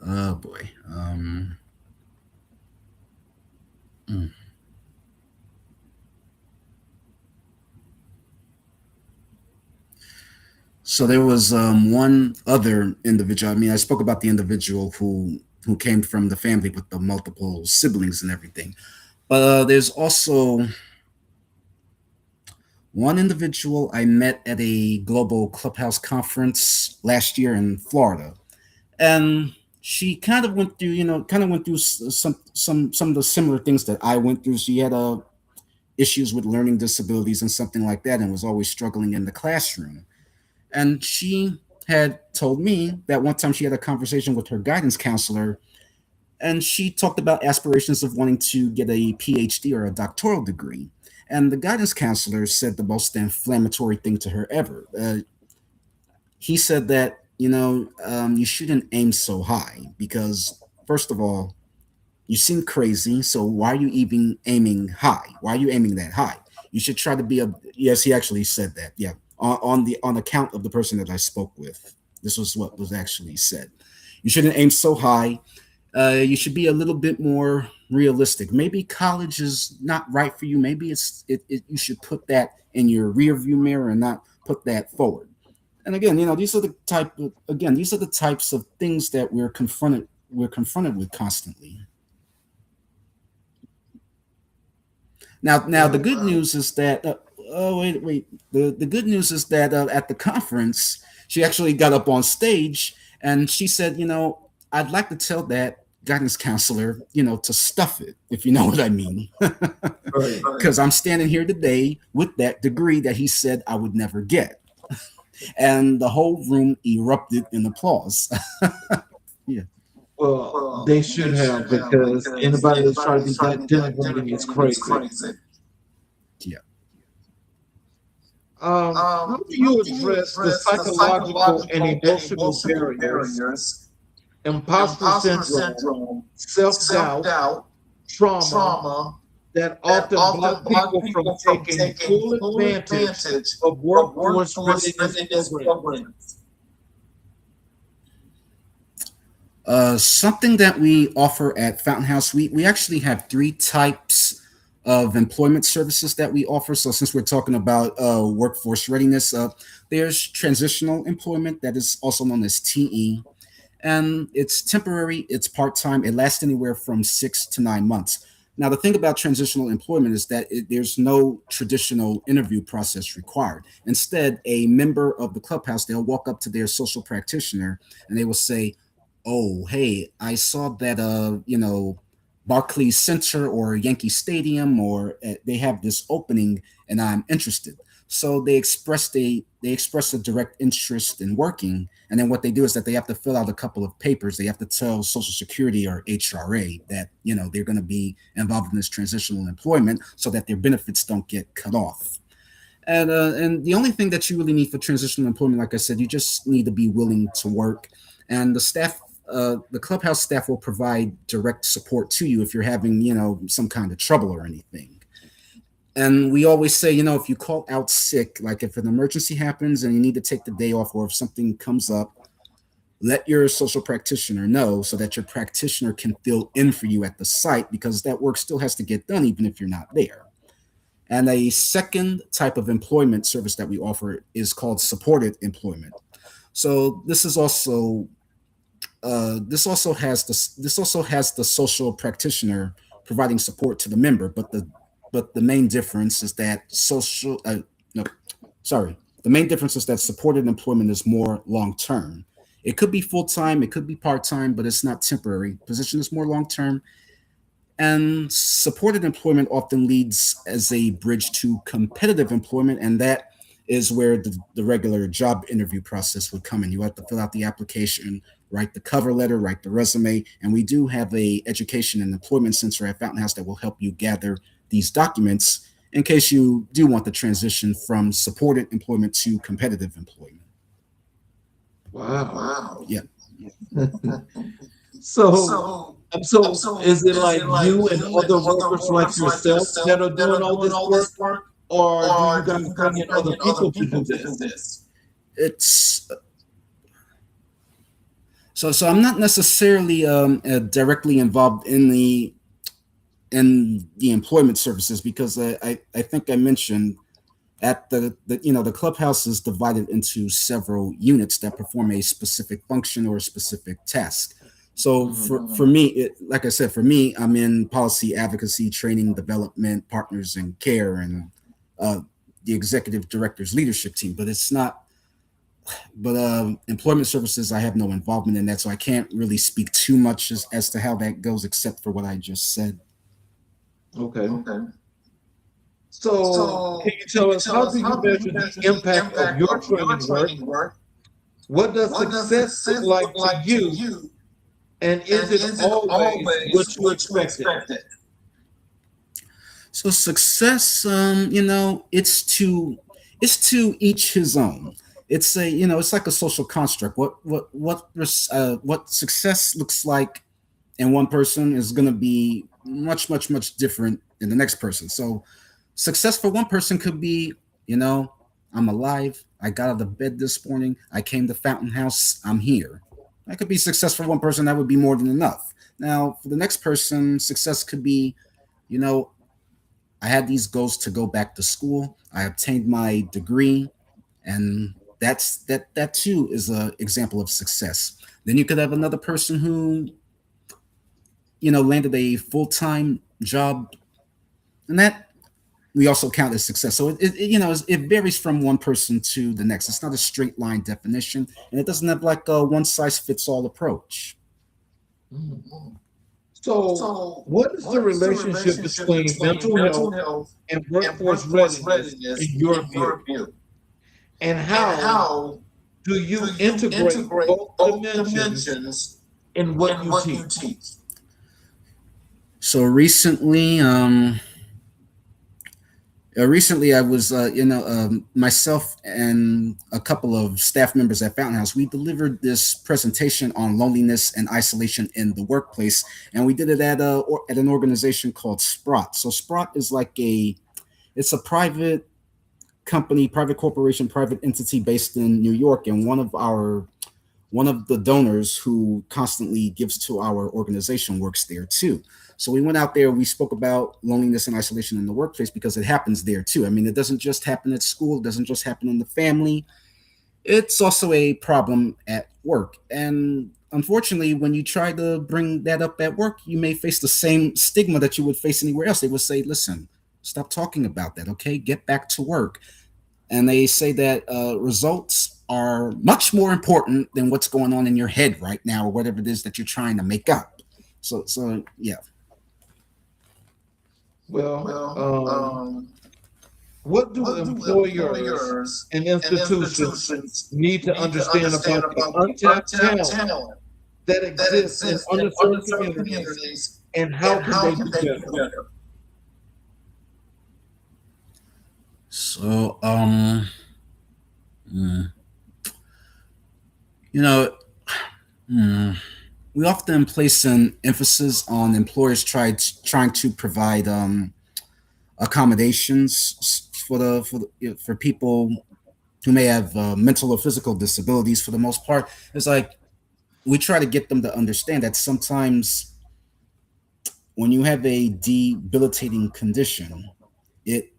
Oh boy. So there was one other individual. I mean, I spoke about the individual who came from the family with the multiple siblings and everything. But there's also one individual I met at a global clubhouse conference last year in Florida, and she kind of went through, some of the similar things that I went through. She had issues with learning disabilities and something like that, and was always struggling in the classroom. And she had told me that one time she had a conversation with her guidance counselor, and she talked about aspirations of wanting to get a PhD or a doctoral degree. And the guidance counselor said the most inflammatory thing to her ever. He said that, you shouldn't aim so high because, first of all, you seem crazy. So why are you even aiming high? Why are you aiming that high? You should try to be yes, he actually said that. Yeah. On account of the person that I spoke with. This was what was actually said. You shouldn't aim so high. You should be a little bit more realistic. Maybe college is not right for you. Maybe you should put that in your rear view mirror and not put that forward. And again, these are the types of things that we're confronted with constantly. Now the good news is that the good news is that at the conference, she actually got up on stage and she said, I'd like to tell that guidance counselor, to stuff it, if you know what I mean. Because I'm standing here today with that degree that he said I would never get. And the whole room erupted in applause. Yeah. Well, they should have, because anybody that's trying to be that denigrating is crazy. Yeah. How do you address the psychological and emotional barriers, imposter syndrome, self-doubt, trauma that often block people from taking full advantage of workforce readiness programs? Something that we offer at Fountain House, we actually have three types of employment services that we offer. So since we're talking about workforce readiness, there's transitional employment, that is also known as TE. And it's temporary, it's part-time, it lasts anywhere from 6 to 9 months. Now, the thing about transitional employment is that there's no traditional interview process required. Instead, a member of the clubhouse, they'll walk up to their social practitioner and they will say, oh, hey, I saw that, Barclays Center or Yankee Stadium, or they have this opening and I'm interested. So they express a direct interest in working. And then what they do is that they have to fill out a couple of papers. They have to tell Social Security or HRA that, they're going to be involved in this transitional employment so that their benefits don't get cut off. And the only thing that you really need for transitional employment, like I said, you just need to be willing to work. And the staff, the clubhouse staff will provide direct support to you if you're having, some kind of trouble or anything. And we always say, if you call out sick, like if an emergency happens and you need to take the day off, or if something comes up, let your social practitioner know so that your practitioner can fill in for you at the site, because that work still has to get done even if you're not there. And a second type of employment service that we offer is called supported employment. So this is also This also has the social practitioner providing support to the member, but the main difference is that no, sorry, the main difference is that supported employment is more long term. It could be full time, it could be part time, but it's not temporary. Position is more long term, and supported employment often leads as a bridge to competitive employment, and that is where the regular job interview process would come in. You have to fill out the application, write the cover letter, write the resume, and we do have a education and employment center at Fountain House that will help you gather these documents in case you do want to transition from supported employment to competitive employment. Wow. Yeah. So is it like you and other workers like yourself that are doing all this work, or do you guys bring in other people to do this? It's so I'm not necessarily directly involved in the employment services because I think I mentioned at the clubhouse is divided into several units that perform a specific function or a specific task. So for me, like I said, for me, I'm in policy advocacy, training, development, partners in care, and the executive director's leadership team. But it's not. But employment services, I have no involvement in that, so I can't really speak too much as to how that goes, except for what I just said. Okay. So can you tell us how do you measure the impact of your training work? What does success look like to you? And is it always what you expected? So success, it's to each his own. It's it's like a social construct. What success looks like in one person is going to be much different in the next person. So success for one person could be, I'm alive. I got out of bed this morning. I came to Fountain House. I'm here. That could be success for one person. That would be more than enough. Now, for the next person, success could be, I had these goals to go back to school. I obtained my degree, and that too is an example of success. Then you could have another person who, landed a full-time job, and that we also count as success. So it varies from one person to the next. It's not a straight line definition, and it doesn't have like a one size fits all approach. So what is the relationship between mental health and workforce readiness in your view? And how do you integrate both dimensions in what you teach? So recently, I was, myself and a couple of staff members at Fountain House, we delivered this presentation on loneliness and isolation in the workplace, and we did it at an organization called Sprott. So Sprott is it's a private company, private corporation, private entity based in New York, and one of the donors who constantly gives to our organization works there too. So we went out there, we spoke about loneliness and isolation in the workplace because it happens there too. I mean, it doesn't just happen at school, it doesn't just happen in the family. It's also a problem at work. And unfortunately, when you try to bring that up at work, you may face the same stigma that you would face anywhere else. They would say, listen, stop talking about that, okay? Get back to work. And they say that results are much more important than what's going on in your head right now or whatever it is that you're trying to make up. So yeah. Well, what do employers and institutions need to understand about the untapped talent that exists in underserved communities, and how can they do better? So, we often place an emphasis on employers trying to provide accommodations for people who may have mental or physical disabilities. For the most part, it's like we try to get them to understand that sometimes when you have a debilitating condition, it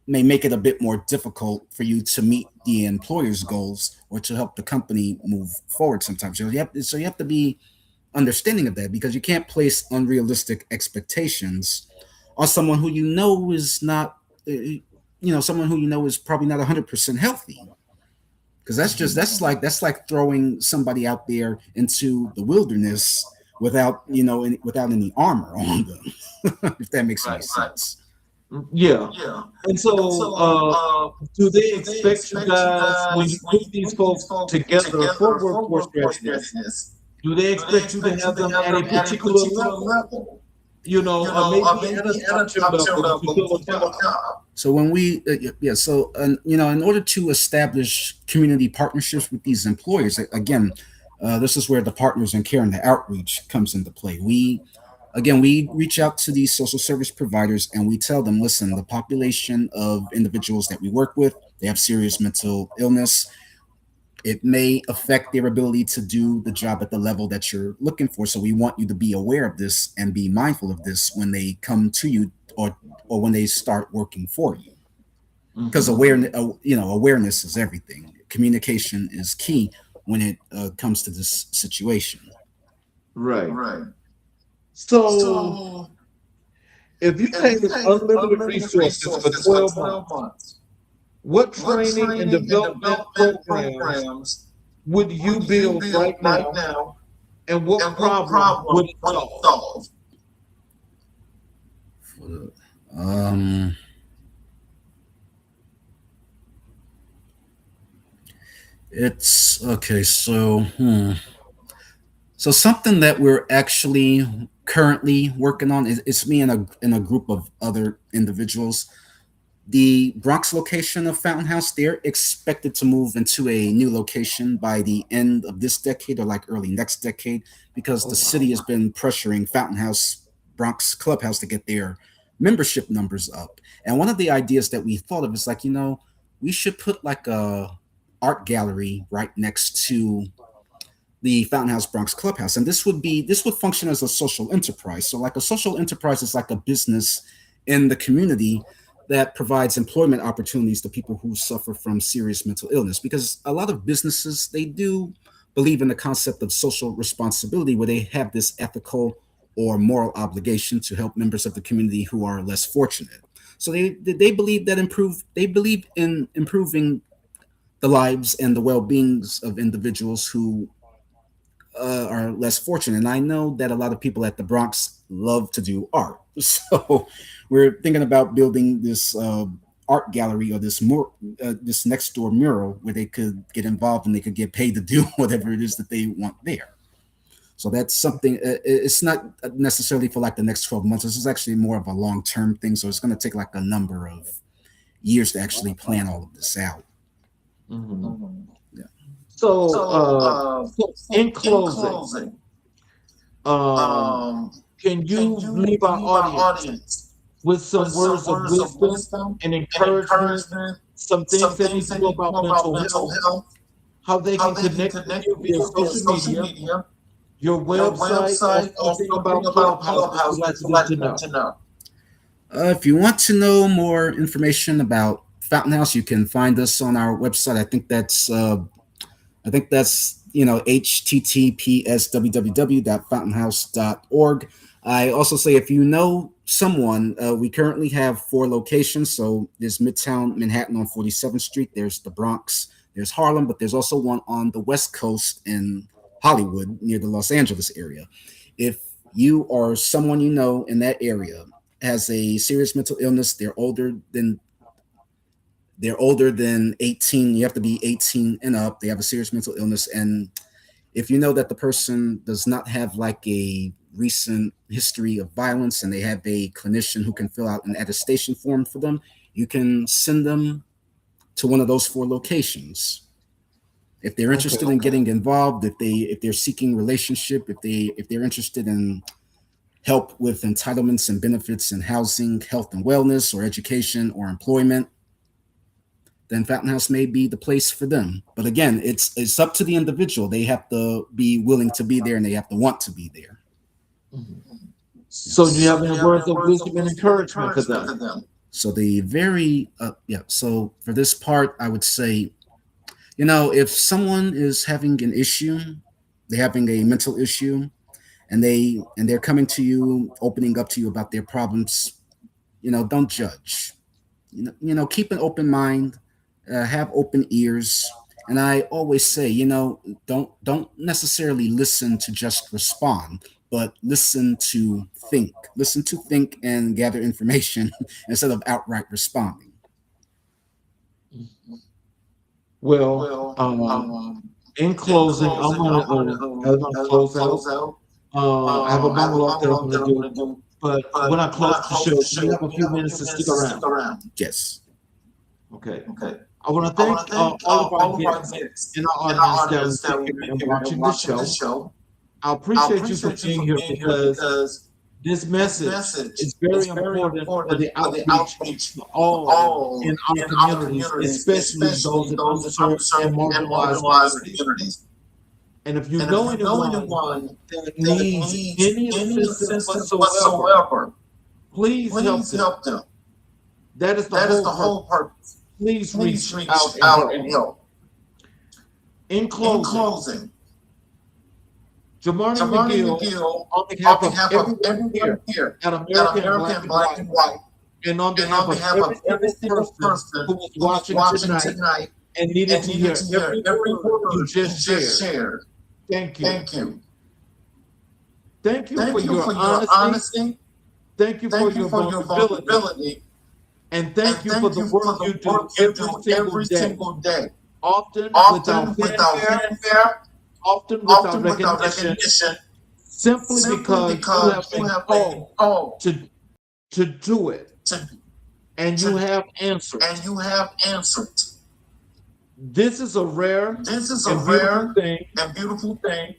may make it a bit more difficult for you to meet the employer's goals or to help the company move forward sometimes. So you have to be understanding of that, because you can't place unrealistic expectations on someone who you know is not, someone who you know is probably not 100% healthy. Because that's like throwing somebody out there into the wilderness without without any armor on them, if that makes any sense. Yeah. And so, do they expect you guys, when you put these folks together for workforce readiness, do they expect you to have them at a particular level? Maybe at a top level to fill a job. So when we, in order to establish community partnerships with these employers, again, this is where the Partners in Care and the outreach comes into play. We reach out to these social service providers and we tell them, listen, the population of individuals that we work with, they have serious mental illness. It may affect their ability to do the job at the level that you're looking for. So we want you to be aware of this and be mindful of this when they come to you or when they start working for you. Because awareness is everything. Communication is key when it comes to this situation. Right. So if you take unlimited resources for 12 months, what training and development programs would you build right now, and what problem would it solve? It's okay. So something that we're actually currently working on is it's me and a group of other individuals. The Bronx location of Fountain House, they're expected to move into a new location by the end of this decade or like early next decade, because the city has been pressuring Fountain House, Bronx Clubhouse, to get their membership numbers up. And one of the ideas that we thought of is like, we should put like a art gallery right next to the Fountain House Bronx Clubhouse. And this would function as a social enterprise. So like a social enterprise is like a business in the community that provides employment opportunities to people who suffer from serious mental illness, because a lot of businesses, they do believe in the concept of social responsibility, where they have this ethical or moral obligation to help members of the community who are less fortunate. So they believe in improving the lives and the well-beings of individuals who are less fortunate. And I know that a lot of people at the Bronx love to do art. So we're thinking about building this art gallery or this next door mural where they could get involved and they could get paid to do whatever it is that they want there. So that's something, it's not necessarily for like the next 12 months. This is actually more of a long-term thing. So it's going to take like a number of years to actually plan all of this out. Mm-hmm. Yeah. So in closing, can you leave our audience with some words of wisdom and encouragement, some things they need to know about mental health, how they can connect with you via social media, your website, or something about Clubhouse you'd like to know? If you want to know more information about Fountain House, you can find us on our website. I think that's https www.fountainhouse.org. I also say, if you know someone, we currently have 4 locations. So there's Midtown Manhattan on 47th Street. There's the Bronx. There's Harlem, but there's also one on the West Coast in Hollywood near the Los Angeles area. If you or someone you know in that area has a serious mental illness, they're older than 18. You have to be 18 and up. They have a serious mental illness. And if you know that the person does not have like a recent history of violence and they have a clinician who can fill out an attestation form for them, you can send them to one of those 4 locations. If they're interested in getting involved, if they're seeking relationship, if they're interested in help with entitlements and benefits in housing, health and wellness, or education or employment, then Fountain House may be the place for them. But again, it's up to the individual. They have to be willing to be there and they have to want to be there. So do you have any words of wisdom and encouragement for them? So so for this part, I would say, If someone is having an issue, they're having a mental issue, and they're coming to you, opening up to you about their problems, don't judge. Keep an open mind, have open ears. And I always say, don't necessarily listen to just respond, but listen to think and gather information instead of outright responding. Well, in closing, I'm gonna close out. I have a monologue that I'm gonna do, but when I close the show, you have a few minutes to stick around. Yes. Okay. I want to thank all of our guests in our audience that was here and watching the show. I appreciate you for being here because this message is very important for the outreach for all in our communities, especially those in underserved and marginalized communities. And if you know anyone that needs any assistance whatsoever, please help them. That is the whole purpose. Please reach out and help. In closing, Jamarne McGill, on behalf of everyone here at American Black and White, and on behalf of every single person who was watching tonight and needed to hear every word you just shared. Thank you. Thank you for your honesty. Thank you for your vulnerability. And thank you for the work you do every single day. Often without fanfare, often without recognition, simply because you have been called to do it. And you have answered. This is a rare and beautiful thing.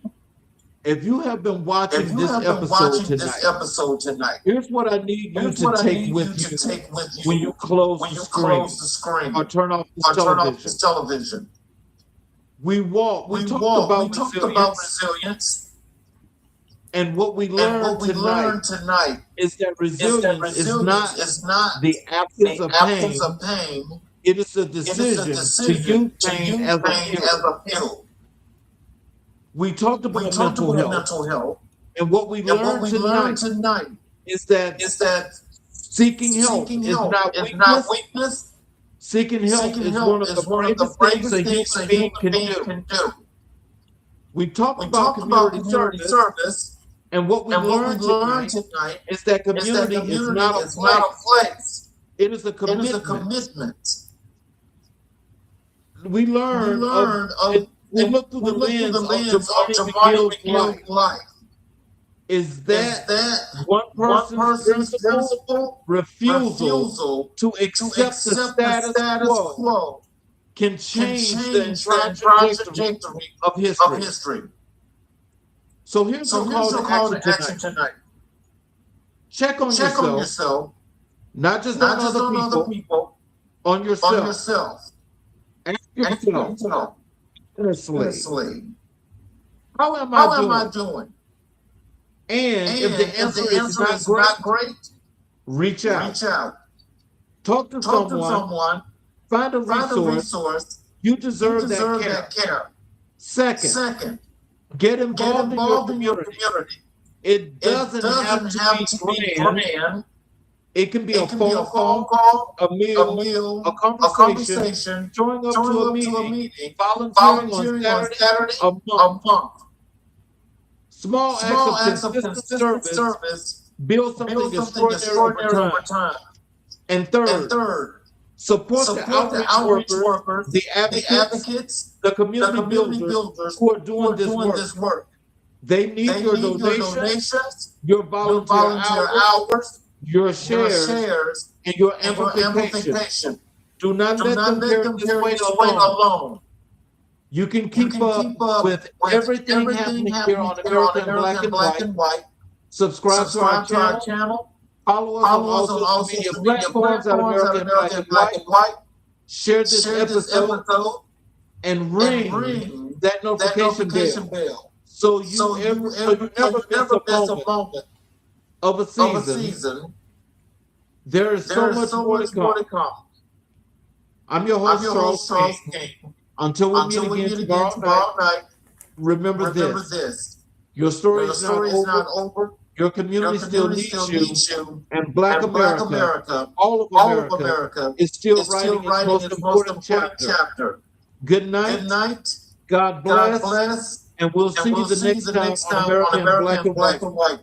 If you have been watching this episode tonight, here's what I need you to take with you when you close the screen or turn off this television. We talked about resilience, and what we learned tonight is that resilience is not the absence of pain. It is a decision to use pain as a fuel. We talked about mental health, and what we learned tonight is that seeking help is not weakness. Seeking help is one of the bravest things a human being can do. We talked about community service, and what we learned tonight is that community is not a place. It is a commitment. We learned we look through the lens of Jamarne McGill's life. Is that one person's principle refusal to accept the status quo can change the entire trajectory of history. So here's a call to action tonight. Check on yourself, not just on other people, on yourself. Ask yourself. Honestly, how am I doing? And if the answer is not great, reach out. Talk to someone. Find a resource. You deserve that care. Second, get involved in your community. It doesn't have to be grand. It can be a phone call, a meal, a conversation, showing up to a meeting, volunteering on Saturday, a month. Small acts of consistent service build something extraordinary over time. And third, support the outreach workers, the advocates, the community builders who are doing this work. They need your donations, your volunteer hours, your shares, and your amplification. Do not let them carry this weight alone. You can keep up with everything happening here on American Black and White. Subscribe to our channel. Follow us on all social media platforms at American Black and White. Share this episode and ring that notification bell so you never miss a moment of a season. There is so much more to come. I'm your host, Charles King. Until we meet again tomorrow night, remember this. Your story is not over. Your community still needs you. And Black America, all of America, is still writing its most important chapter. Good night. God bless. And we'll see you the next time on America in Black and White.